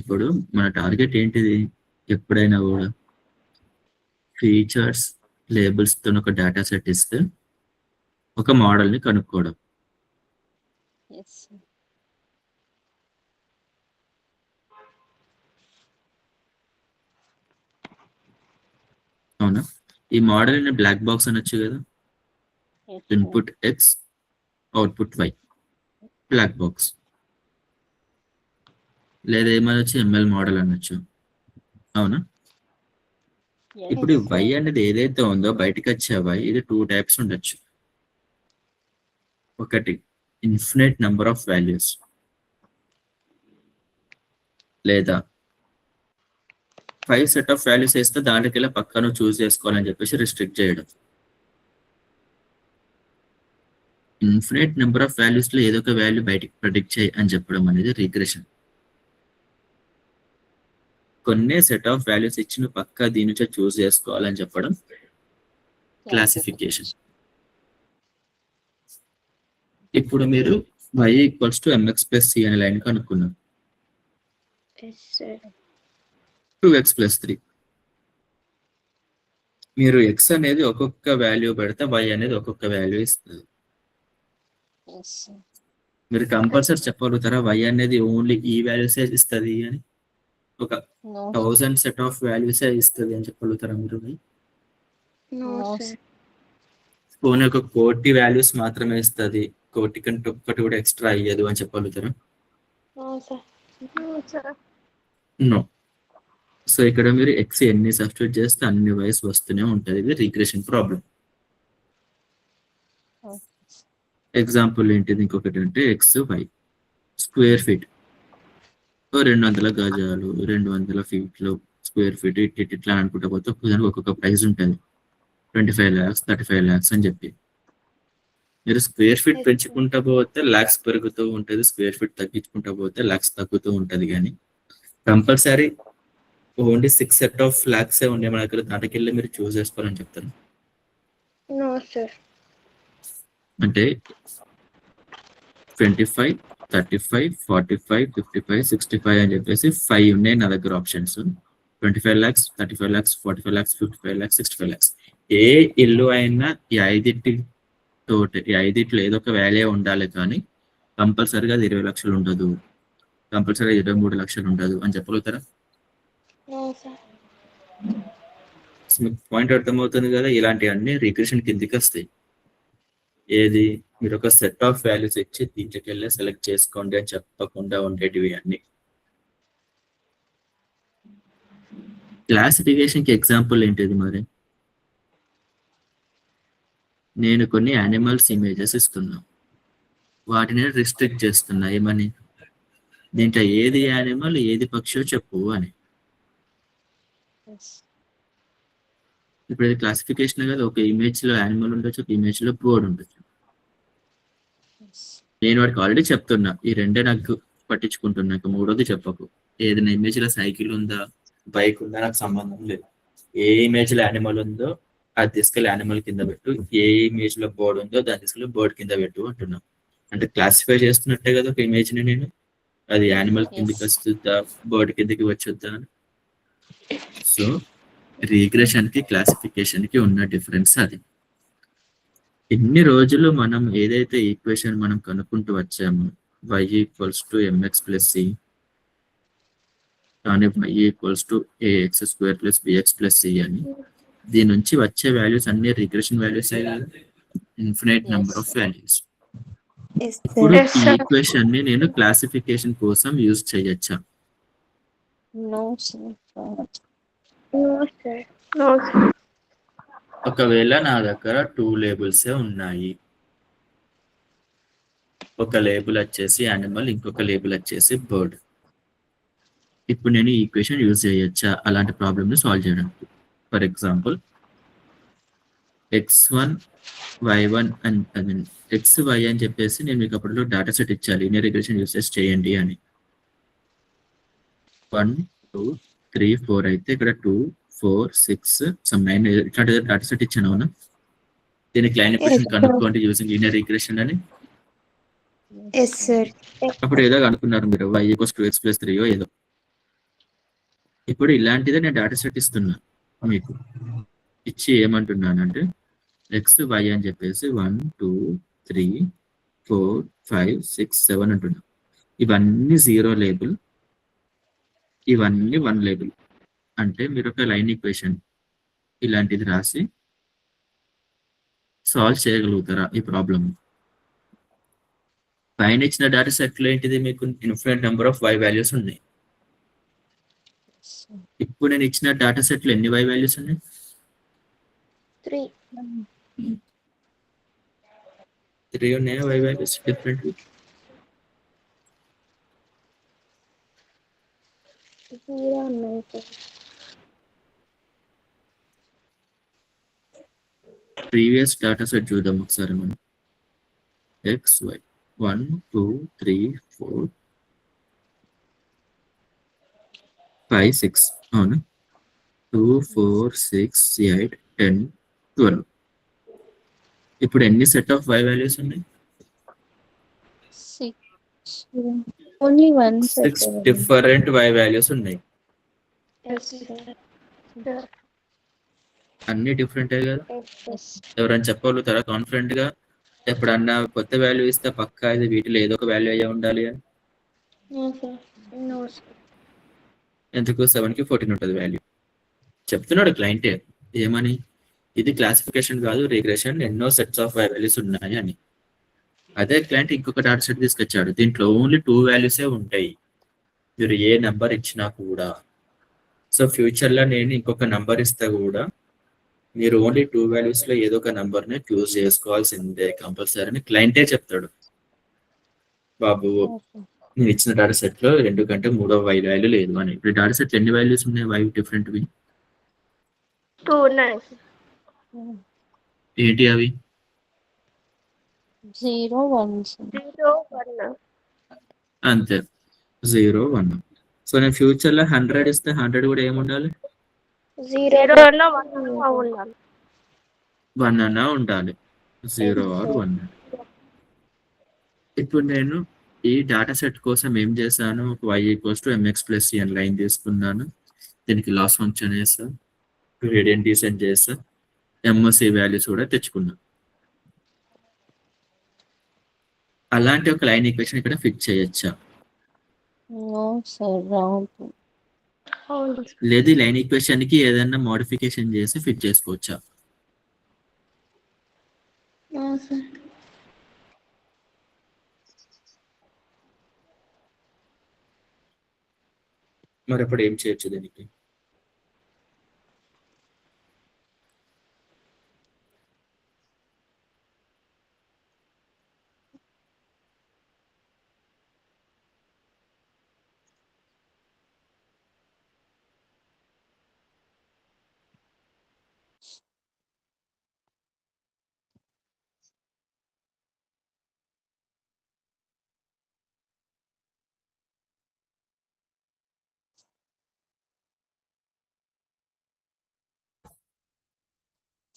ఇప్పుడు మన టార్గెట్ ఏంటిది? ఎప్పుడైనా కూడా ఫీచర్స్ లేబుల్స్ తో ఒక డేటా సెట్ ఇస్తే ఒక మోడల్ ని కనుక్కోవడం. అవునా? ఈ మోడల్ ని బ్లాక్ బాక్స్ అనొచ్చు కదా. Input X output Y, black box. లేదా ఏమనొచ్చు, ఎంఎల్ మోడల్ అనొచ్చు. అవునా? ఇప్పుడు వై అనేది ఏదైతే ఉందో బయటకు వచ్చే వై, ఇది 2 టైప్స్ ఉండొచ్చు. ఒకటి ఇన్ఫినిట్ నెంబర్ ఆఫ్ వాల్యూస్, లేదా 5 సెట్ ఆఫ్ వాల్యూస్ వేస్తే దాంట్లోకి పక్కన చూస్ చేసుకోవాలని చెప్పేసి రిస్ట్రిక్ట్ చేయడం. ఇన్ఫినిట్ నెంబర్ ఆఫ్ వాల్యూస్ లో ఏదో ఒక వాల్యూ బయటకు ప్రెడిక్ట్ చేయి అని చెప్పడం అనేది రిగ్రెషన్. కొన్ని సెట్ ఆఫ్ వాల్యూస్ ఇచ్చి నువ్వు పక్కా దీని నుంచి చూస్ చేసుకోవాలని చెప్పడం క్లాసిఫికేషన్. ఇప్పుడు మీరు y = mx + c అనే లైన్ కనుక్కున్నారు. 2x + 3. మీరు x అనేది ఒక్కొక్క వాల్యూ పెడితే y అనేది ఒక్కొక్క వాల్యూ ఇస్తుంది. మీరు కంపల్సరీ చెప్పగలుగుతారా y అనేది ఓన్లీ ఈ వాల్యూస్ ఇస్తుంది అని? ఒక 1000 సెట్ ఆఫ్ వాల్యూస్ ఇస్తుంది అని చెప్పగలుగుతారా మీరు? పోనీ ఒక 1,000,000 వాల్యూస్ మాత్రమే ఇస్తుంది, 1,000,000 కంటే ఒక్కటి కూడా ఎక్స్ట్రా అయ్యదు అని చెప్పగలుగుతారా? నో. సో ఇక్కడ మీరు ఎక్స్ ఎన్ని సబ్స్టిట్యూట్ చేస్తే అన్ని వైస్ వస్తూనే ఉంటుంది. ఇది రిగ్రెషన్ ప్రాబ్లం. ఎగ్జాంపుల్ ఏంటిది? ఇంకొకటి అంటే ఎక్స్ వై స్క్వేర్ ఫీట్ 200 గజాలు, 200 ఫీట్లు, స్క్వేర్ ఫీట్ ఇట్లా అనుకుంటా పోతే ఒక్కొక్క ప్రైస్ ఉంటుంది. 25 lakhs, 35 lakhs అని చెప్పి మీరు స్క్వేర్ ఫీట్ పెంచుకుంటా పోతే లాక్స్ పెరుగుతూ ఉంటుంది, స్క్వేర్ ఫీట్ తగ్గించుకుంటా పోతే లాక్స్ తగ్గుతూ ఉంటుంది. కానీ compulsory only 6 set of lakhs ఉండే మన దగ్గర, దాంట్లోకెళ్ళి మీరు చూస్ చేసుకోవాలని చెప్తాను. అంటే 25, 35, 45, 55, 65 అని చెప్పేసి 5 ఉన్నాయి నా దగ్గర options. 25 lakhs, 35 lakhs, 45 lakhs, 55 lakhs, 65 lakhs. ఏ ఇల్లు అయినా ఈ ఐదింటిలో ఏదో ఒక వాల్యూ ఉండాలి, కానీ కంపల్సరీగా అది 20 లక్షలు ఉండదు, కంపల్సరీగా 23 లక్షలు ఉండదు అని చెప్పగలుగుతారా? No sir. మీకు పాయింట్ అర్థమవుతుంది కదా. ఇలాంటివన్నీ రిగ్రెషన్ కిందికి వస్తాయి. ఏది మీరు ఒక సెట్ ఆఫ్ వాల్యూస్ ఇచ్చి దీంట్లోకి వెళ్ళి సెలెక్ట్ చేసుకోండి అని చెప్పకుండా ఉండేటివి అన్ని. క్లాసిఫికేషన్ కి ఎగ్జాంపుల్ ఏంటిది మరి? నేను కొన్ని యానిమల్స్ ఇమేజెస్ ఇస్తున్నా, వాటిని రిస్ట్రిక్ట్ చేస్తున్నా. ఏమని? దీంట్లో ఏది యానిమల్ ఏది పక్షో చెప్పు అని. ఇప్పుడు ఇది క్లాసిఫికేషన్ కదా. ఒక ఇమేజ్ లో యానిమల్ ఉండొచ్చు, ఒక ఇమేజ్ లో బర్డ్ ఉండొచ్చు. నేను వాడికి ఆల్రెడీ చెప్తున్నా, ఈ రెండే నాకు పట్టించుకుంటున్నా, ఇంకా మూడోది చెప్పకు. ఏదైనా ఇమేజ్ లో సైకిల్ ఉందా, బైక్ ఉందా నాకు సంబంధం లేదు. ఏ ఇమేజ్ లో యానిమల్ ఉందో అది తీసుకెళ్ళి యానిమల్ కింద పెట్టు, ఏ ఇమేజ్ లో బర్డ్ ఉందో దాన్ని తీసుకెళ్ళి బర్డ్ కింద పెట్టు అంటున్నా. అంటే క్లాసిఫై చేస్తున్నట్టే కదా ఒక ఇమేజ్ ని నేను. అది యానిమల్ కిందకి వస్తుందా, బర్డ్ కిందకి వచ్చొద్దా అని. సో రిగ్రెషన్ కి క్లాసిఫికేషన్ కి ఉన్న డిఫరెన్స్ అది. ఇన్ని రోజులు మనం ఏదైతే ఈక్వేషన్ మనం కనుక్కుంటూ వచ్చామో, y = mx + c, కానీ y = ax² + bx + c అని, దీని నుంచి వచ్చే వాల్యూస్ అన్ని రిగ్రెషన్ వాల్యూస్ అయ్యాయి, ఇన్ఫినైట్ నెంబర్ ఆఫ్ వాల్యూస్. ఇప్పుడు ఈ ఈక్వేషన్ ని నేను క్లాసిఫికేషన్ కోసం యూజ్ చేయొచ్చా? No sir. No sir. ఒకవేళ నా దగ్గర 2 లేబుల్స్ ఉన్నాయి, ఒక లేబుల్ వచ్చేసి యానిమల్, ఇంకొక లేబుల్ వచ్చేసి బర్డ్. ఇప్పుడు నేను ఈ ఈక్వేషన్ యూజ్ చేయొచ్చా అలాంటి ప్రాబ్లమ్ ని సాల్వ్ చేయడానికి? ఫర్ ఎగ్జాంపుల్ x1 y1 అని xy అని చెప్పేసి నేను మీకు అప్పట్లో డేటా సెట్ ఇచ్చాను, లీనియర్ రిగ్రెషన్ యూసెస్ చేయండి అని. 1 2 3 4 అయితే ఇక్కడ 2 4 6 9 ఇట్లాంటి డేటా సెట్ ఇచ్చాను. అవునా? దీనికి లైన్ ఈక్వేషన్ కనుక్కోండి యూజింగ్ లీనియర్ రిగ్రెషన్ అని. Yes sir. అప్పుడు ఏదో అనుకున్నారు మీరు, y = x + 3 ఏదో. ఇప్పుడు ఇలాంటిదే నేను డేటా సెట్ ఇస్తున్నా మీకు, ఇచ్చి ఏమంటున్నానంటే xy అని చెప్పేసి 1 2 3 4 5 6 7 అంటున్నా. ఇవన్నీ 0 లేబుల్, ఇవన్నీ 1 లేబుల్. అంటే మీరు ఒక లైన్ ఈక్వేషన్ ఇలాంటిది రాసి సాల్వ్ చేయగలుగుతారా ఈ ప్రాబ్లమ్? పైన ఇచ్చిన డేటా సెట్ లో ఏంటిది, మీకు infinite number of y values ఉన్నాయి. ఇప్పుడు నేను ఇచ్చిన డేటా సెట్ లో ఎన్ని y వాల్యూస్ ఉన్నాయి? 3. 3 ఉన్నాయా y వాల్యూస్ డిఫరెంట్? ఉన్నాయి సార్. ప్రీవియస్ డేటా సెట్ చూద్దాం ఒకసారి మనం. xy 1 2 3 4 5 6 అవును, 2 4 6 8 10 12. ఇప్పుడు ఎన్ని సెట్ ఆఫ్ y వాల్యూస్ ఉన్నాయి? 6. ఓన్లీ 1 6 డిఫరెంట్ y వాల్యూస్ ఉన్నాయి. Yes sir. అన్ని డిఫరెంటే కదా. ఎవరైనా చెప్పగలుగుతారా కాన్ఫిడెంట్ గా? ఎప్పుడన్నా కొత్త వాల్యూ ఇస్తే పక్కా ఇది వీటిలో ఏదో ఒక వాల్యూ అయ్యే ఉండాలి అని. No sir. No sir. ఎందుకు 7 కి 14 ఉంటుంది వాల్యూ? చెప్తున్నాడు క్లయింటే ఏమని, ఇది క్లాసిఫికేషన్ కాదు రిగ్రెషన్, ఎన్నో సెట్స్ ఆఫ్ వాల్యూస్ ఉన్నాయి అని. అదే క్లయింట్ ఇంకొక డేటా సెట్ తీసుకొచ్చాడు, దీంట్లో ఓన్లీ 2 వాల్యూసే ఉంటాయి, మీరు ఏ నెంబర్ ఇచ్చినా కూడా. సో ఫ్యూచర్ లో నేను ఇంకొక నెంబర్ ఇస్తే కూడా మీరు ఓన్లీ 2 వాల్యూస్ లో ఏదో ఒక నెంబర్ ని చూస్ చేసుకోవాల్సిందే కంపల్సరీ అని క్లయింటే చెప్తాడు. బాబు నేను ఇచ్చిన డేటా సెట్ లో 2 కంటే 3వ y వాల్యూ లేదు అని. ఇప్పుడు డేటా సెట్ ఎన్ని వాల్యూస్ ఉన్నాయి y డిఫరెంట్? 2 ఉన్నాయి. ఏంటి అవి? 0 1. 0 1. అంతే, 0 1. సో నేను ఫ్యూచర్ లో 100 ఇస్తే 100 కూడా ఏముండాలి? 0 అన్న 1 ఉండాలి. 1 అన్నా ఉండాలి, 0 or 1. ఇప్పుడు నేను ఈ డేటా సెట్ కోసం ఏం చేశాను, ఒక y = mx + c అని లైన్ తీసుకున్నాను. దీనికి లాస్ ఫంక్షన్ వేసా, గ్రేడియంట్ డిసెంట్ చేసా, ఎంఓసి వాల్యూస్ కూడా తెచ్చుకున్నాం. అలాంటి ఒక లైన్ ఈక్వేషన్ ఇక్కడ ఫిక్స్ చేయొచ్చా? నో సార్ రాదు. లేదు, ఈ లైన్ ఈక్వేషన్ కి ఏదైనా మోడిఫికేషన్ చేసి ఫిట్ చేసుకోవచ్చా? సార్ మరి అప్పుడు ఏం చేయొచ్చు దీనికి?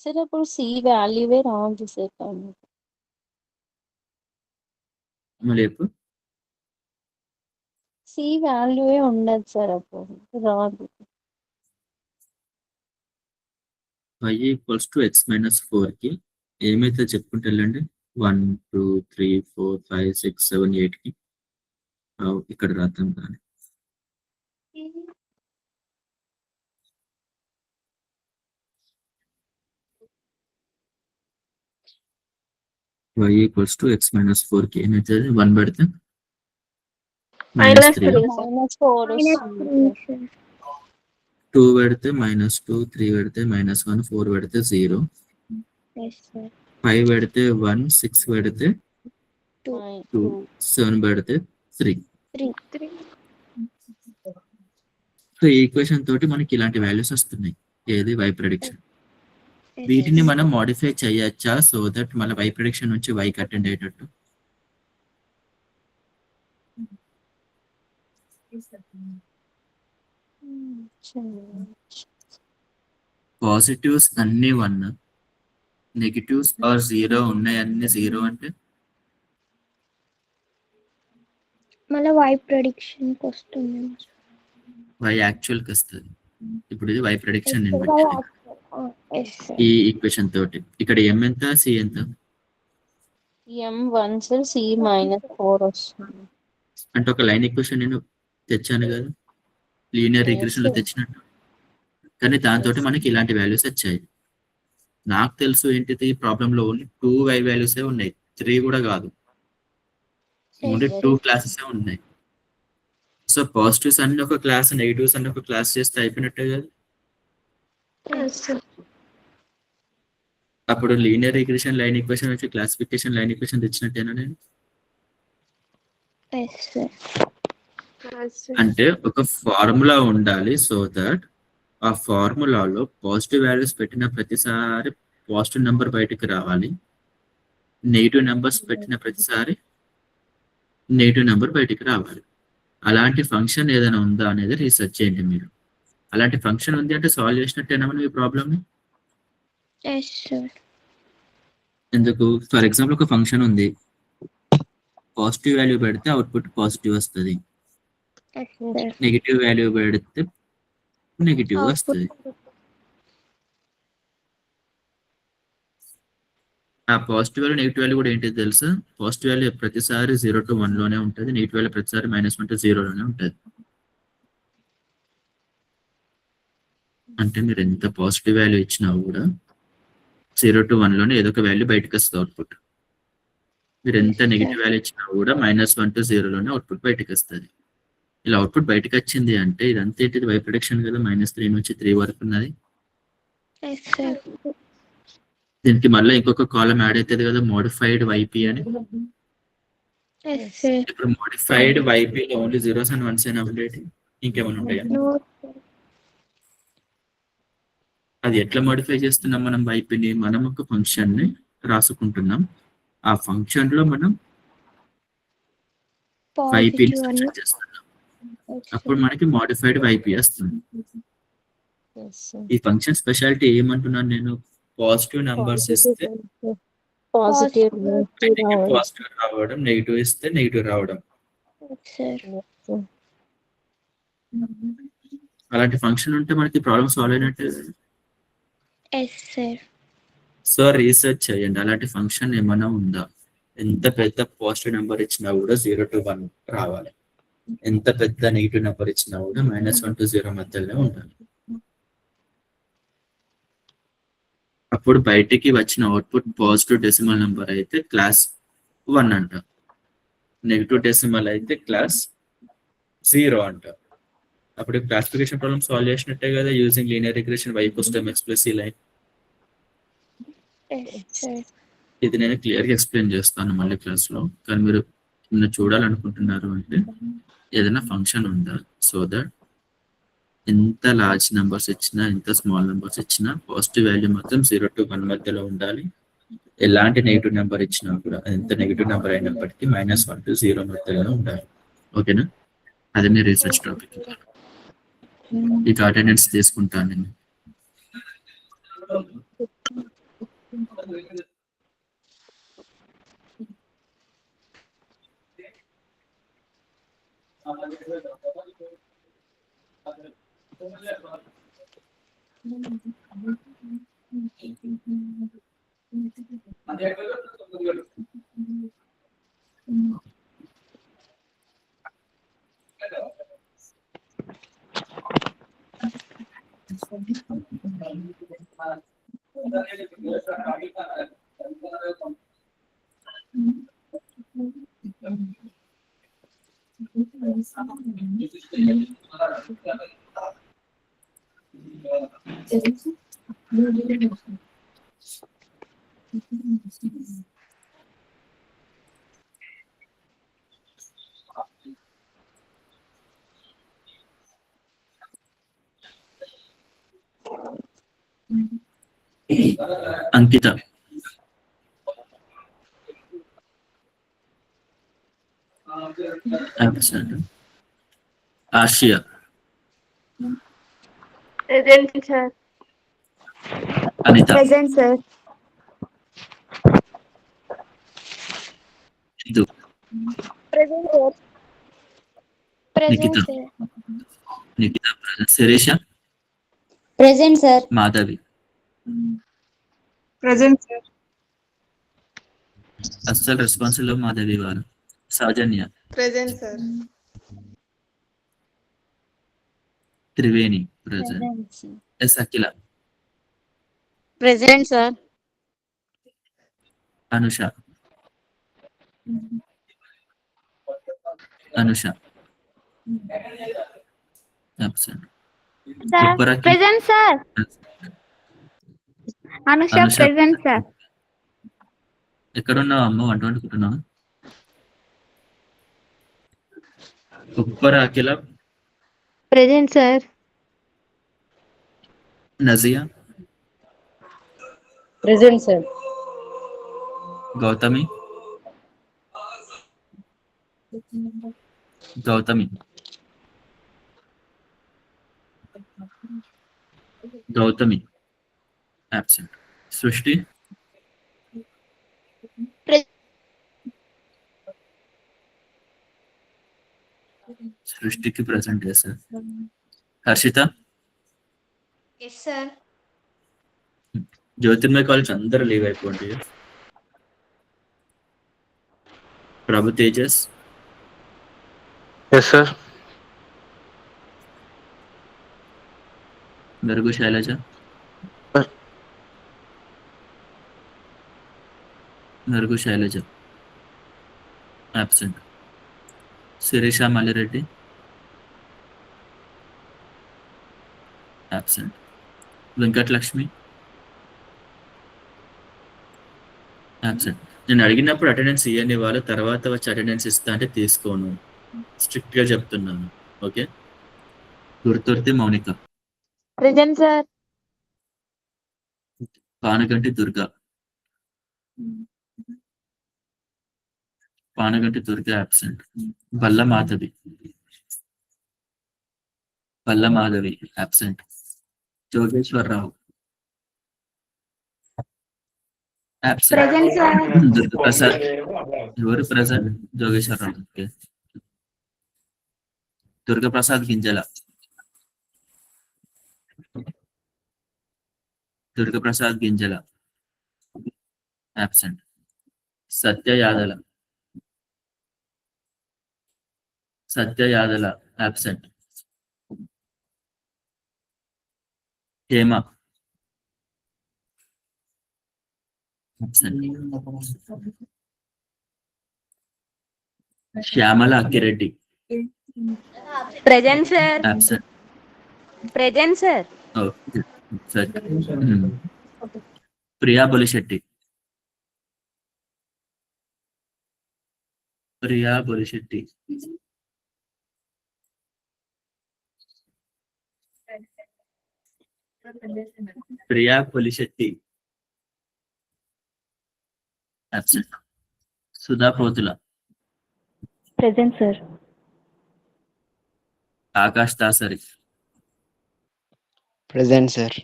సార్ అప్పుడు సి వాల్యూవే రాదు సార్. మళ్ళీ ఎప్పుడు సి వాల్యూవే ఉండదు సార్, అప్పుడు రాదు. y = x - 4 కి ఏమైతే చెప్పుకుంటే వెళ్ళండి, 1 2 3 4 5 6 7 8 కి ఇక్కడ రాద్దాం దాన్ని. y = x - 4 కి ఏమైతే 1 పెడితే -3, -4 వస్తుంది. 2 పెడితే -2, 3 పెడితే -1, 4 పెడితే 0, 5 పెడితే 1, 6 పెడితే 2, 7 పెడితే 3. సో ఈ ఈక్వేషన్ తోటి మనకి ఇలాంటి వాల్యూస్ వస్తున్నాయి. ఏది y ప్రెడిక్షన్. వీటిని మనం మోడిఫై చేయొచ్చా, సో దట్ మళ్ళీ y ప్రెడిక్షన్ నుంచి y కి అటెండ్ అయ్యేటట్టు? పాజిటివ్స్ అన్ని 1, నెగిటివ్స్ ఆర్ 0 ఉన్నాయి అన్ని 0 అంటే మళ్ళీ వై ప్రెడిక్షన్ కి వస్తుంది. y యాక్చువల్ కి వస్తుంది. ఇప్పుడు ఇది y ప్రెడిక్షన్ నేను పెట్టాను ఈ ఈక్వేషన్ తోటి. ఇక్కడ m ఎంత, c ఎంత? M1 సార్, సి -4 వస్తుంది. అంటే ఒక లైన్ ఈక్వేషన్ నేను తెచ్చాను కదా, లీనియర్ రిగ్రెషన్ లో తెచ్చినట్టు. కానీ దాంతో మనకి ఇలాంటి వాల్యూస్ వచ్చాయి. నాకు తెలుసు ఏంటిది ప్రాబ్లం లో ఓన్లీ 2 y వాల్యూస్ ఉన్నాయి, 3 కూడా కాదు, ఓన్లీ 2 క్లాసెస్ ఉన్నాయి. సో పాజిటివ్స్ అన్ని ఒక క్లాస్, నెగిటివ్స్ అన్ని ఒక క్లాస్ చేస్తే అయిపోయినట్టే కదా. అప్పుడు లీనియర్ రిగ్రెషన్ లైన్ ఈక్వేషన్ వచ్చి క్లాసిఫికేషన్ లైన్ ఈక్వేషన్ తెచ్చినట్టేనా నేను? అంటే ఒక ఫార్ములా ఉండాలి, సో దట్ ఆ ఫార్ములాలో పాజిటివ్ వాల్యూస్ పెట్టిన ప్రతిసారి పాజిటివ్ నెంబర్ బయటకు రావాలి, నెగిటివ్ నెంబర్స్ పెట్టిన ప్రతిసారి నెగిటివ్ నెంబర్ బయటకు రావాలి. అలాంటి ఫంక్షన్ ఏదైనా ఉందా అనేది రీసెర్చ్ చేయండి మీరు. అలాంటి ఫంక్షన్ ఉంది అంటే సాల్వ్ చేసినట్టేనా మనం ఈ ప్రాబ్లమ్ని? ఎందుకు? ఫర్ ఎగ్జాంపుల్ ఒక ఫంక్షన్ ఉంది, పాజిటివ్ వాల్యూ పెడితే అవుట్పుట్ పాజిటివ్ వస్తుంది, నెగిటివ్ వాల్యూ పెడితే నెగిటివ్ వస్తుంది. ఆ పాజిటివ్ వాల్యూ నెగిటివ్ వాల్యూ కూడా ఏంటిది తెలుసా? పాజిటివ్ వాల్యూ ప్రతిసారి 0 to 1 లోనే ఉంటుంది, నెగిటివ్ వాల్యూ ప్రతిసారి -1 to 0 లోనే ఉంటుంది. అంటే మీరు ఎంత పాజిటివ్ వాల్యూ ఇచ్చినా కూడా 0 to 1 లోనే ఏదో ఒక వాల్యూ బయటకు వస్తుంది అవుట్పుట్. మీరు ఎంత నెగిటివ్ వాల్యూ ఇచ్చినా కూడా -1 to 0 లోనే అవుట్పుట్ బయటకు వస్తుంది. ఇలా అవుట్పుట్ బయటకు వచ్చింది అంటే ఇదంతా ఏంటిది? y ప్రెడిక్షన్ కదా, -3 నుంచి 3 వరకు ఉన్నది. దీనికి మళ్ళీ ఇంకొక కాలం యాడ్ అవుతుంది కదా, మోడిఫైడ్ yp అని. ఇప్పుడు మోడిఫైడ్ yp లో only 0s and 1s update, ఇంకేమైనా ఉంటాయా? అది ఎట్లా మోడిఫై చేస్తున్నాం మనం ypని? మనం ఒక ఫంక్షన్ ని రాసుకుంటున్నాం, ఆ ఫంక్షన్ లో మనం ypని సబ్స్టిట్యూట్ చేస్తున్నాం, అప్పుడు మనకి మోడిఫైడ్ yp వస్తుంది. ఈ ఫంక్షన్ స్పెషాలిటీ ఏమంటున్నాను నేను? పాజిటివ్ నంబర్స్ ఇస్తే పాజిటివ్ పాజిటివ్ రావడం, నెగిటివ్ ఇస్తే నెగిటివ్ రావడం. సార్. అలాంటి ఫంక్షన్ ఉంటే మనకి ప్రాబ్లమ్ సాల్వ్ అయినట్టే. Yes sir. సో రీసెర్చ్ చేయండి అలాంటి ఫంక్షన్ ఏమైనా ఉందా. ఎంత పెద్ద పాజిటివ్ నెంబర్ ఇచ్చినా కూడా 0 to 1 రావాలి. ఎంత పెద్ద నెగిటివ్ నెంబర్ ఇచ్చినా కూడా -1 to 0 మధ్యలోనే ఉండాలి. అప్పుడు బయటికి వచ్చిన అవుట్పుట్ పాజిటివ్ డెసిమల్ నెంబర్ అయితే క్లాస్ 1 అంట, నెగిటివ్ డెసిమల్ అయితే క్లాస్ 0 అంట. అప్పుడు క్లాసిఫికేషన్ ప్రాబ్లమ్ సాల్వ్ చేసినట్టే కదా, using linear regression y = mx + c line. Yes sir. ఇది నేను క్లియర్ గా ఎక్స్ప్లెయిన్ చేస్తాను మళ్ళీ క్లాస్ లో, కానీ మీరు నిన్న చూడాలనుకుంటున్నారు అంటే ఏదైనా ఫంక్షన్ ఉందా, సో దట్ ఎంత లార్జ్ నెంబర్స్ ఇచ్చినా ఎంత స్మాల్ నెంబర్స్ ఇచ్చినా పాజిటివ్ వాల్యూ మాత్రం 0 to 1 మధ్యలో ఉండాలి. ఎలాంటి నెగిటివ్ నెంబర్ ఇచ్చినా కూడా ఎంత నెగిటివ్ నెంబర్ అయినప్పటికీ -1 to 0 మధ్యలో ఉండాలి. ఓకేనా, అది మీ రీసెర్చ్ టాపిక్. ఇక అటెండెన్స్ తీసుకుంటాను నేను. Ankitha, Asiya, present sir. Anitha, present sir. Indu, present sir. Present Nikhitha, sir. Nikhitha present. Sireesha, present sir. Madhavi, present sir. అస్సలు రెస్పాన్సిబుల్ మాధవి వారు. Soujanya, present sir. Triveni present. Yes Akhila, present sir. Anusha, Anusha absent. Upparaki, present sir. Anusha Anusha present sir. ఎక్కడున్నావు అమ్మ, వంట వండుకుంటున్నావు? Uppara Akhila, present sir. Naziya, present sir. Gouthami, Gouthami, Gouthami absent. సృష్టి, సృష్టికి present sir. Harshitha, yes sir. Jyothirmaya college అందరూ లీవ్ అయిపోండి. Prabhu Tejas, yes sir. Garugu Shailaja, Garugu Shailaja absent. Sireesha Mallireddy absent. Venkatalakshmi absent. నేను అడిగినప్పుడు అటెండెన్స్ ఇవ్వని వాళ్ళు తర్వాత వచ్చి అటెండెన్స్ ఇస్తా అంటే తీసుకోను, స్ట్రిక్ట్ గా చెప్తున్నాను. Okay, Gurthurthi Mounika, present sir. Panaganti Durga, Panaganti Durga absent. Balla Madhavi, Balla Madhavi absent. Jogeswararao absent. Present sir. Durga Prasad, ఎవరు present? Jogeswararao. Okay, Durgaprasad Ginjala. Durgaprasad Ginjala. absent. Satya Yadala. Satya Yadala absent. Hema absent. Shyamala Akkireddy present sir. absent. Present sir. Okay సరే. Priya Bolisetti. Priya Bolisetti. Priya Bolisetti absent. Sudha Pothula. Present sir. Akash Dasari. Present sir.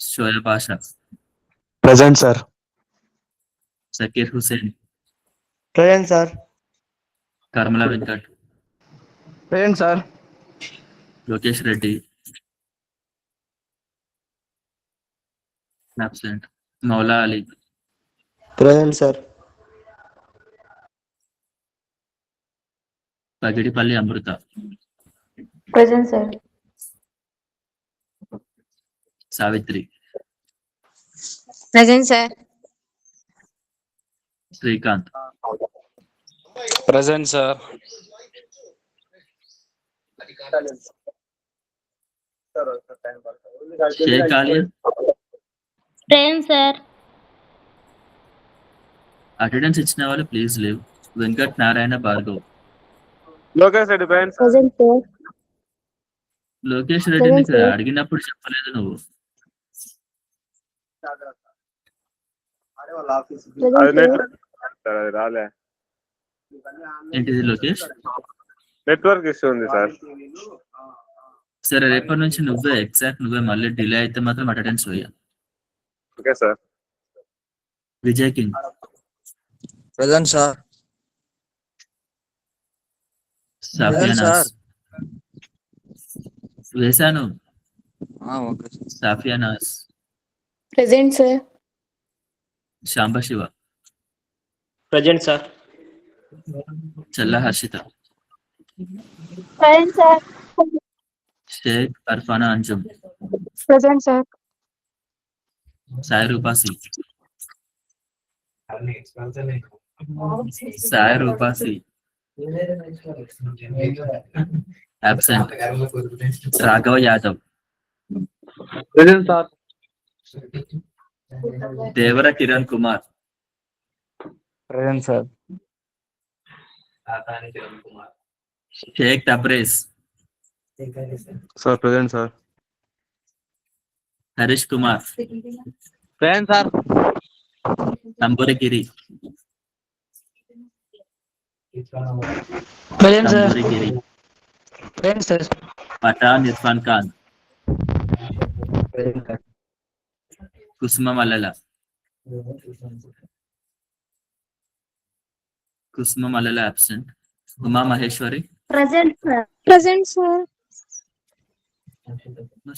Shoaib Asha. Present sir. Sakir Hussain. Present sir. Karmala Venkat. Present sir. Lokesh Reddy absent. Maula Ali. Present sir. Pagidipalli Amrutha. Present sir. Savitri. Present sir. Srikanth. Present sir. Sheikh Aliya. Present sir. Attendance ఇచ్చిన వాళ్ళు ప్లీజ్ లేవు. Venkat Narayana Bhargav. Lokesh Reddy present sir. Present sir. Lokesh Reddy నీకు అడిగినప్పుడు చెప్పలేదు నువ్వు. అది రాలే. ఏంటిది లోకేష్? నెట్వర్క్ ఇష్యూ ఉంది సార్. సరే రేపటి నుంచి నువ్వే మళ్ళీ డిలే అయితే మాత్రం అటెండెన్స్ వేయ. Okay sir. Vijay King. Present sir. Safiyanas. వేసాను. Okay sir. Safiyanas. Present sir. Sambasiva. Present sir. Challa Harshitha. Present sir. Sheikh Arfana Anjum. Present sir. Sai Rupasi. Sai Rupasi absent. Raghava Yadav. Present sir. Devara Kiran Kumar. Present sir. Sheikh Tabrez. Sir present sir. Harish Kumar. Present sir. Tamburagiri. Present sir. Tamburagiri. Present sir. Pathan Irfan Khan. Kusuma Mallela. Kusuma Mallela absent. Uma Maheshwari. Present sir. Present sir.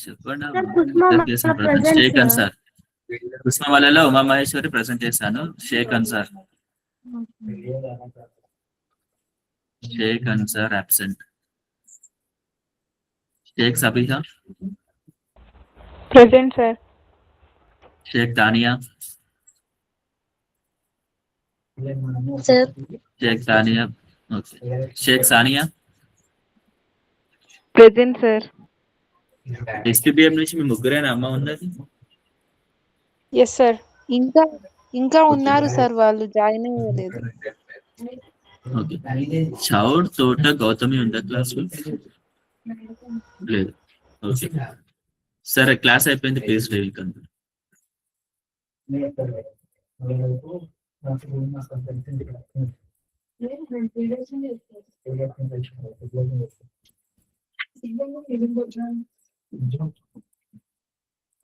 చెప్పండి. షేక్ అన్సార్. కుసుమ మల్లెల ఉమా మహేశ్వరి ప్రెసెంట్ చేశాను. Sheikh Ansar. Sheikh Ansar absent. Sheikh Sabiha. Present sir. Sheikh Dania. Sir. Sheikh Dania. Okay. Sheikh Sania. Present sir. SPBM నుంచి మీ ముగ్గురేనా అమ్మ ఉన్నది? Yes sir. ఇంకా ఉన్నారు సార్, వాళ్ళు జాయిన్ అవ్వలేదు. ఓకే. చౌడ్ తోట గౌతమి ఉందా క్లాస్ లో? లేదు. ఓకే సరే క్లాస్ అయిపోయింది. ప్లీజ్ లీవ్ కండి.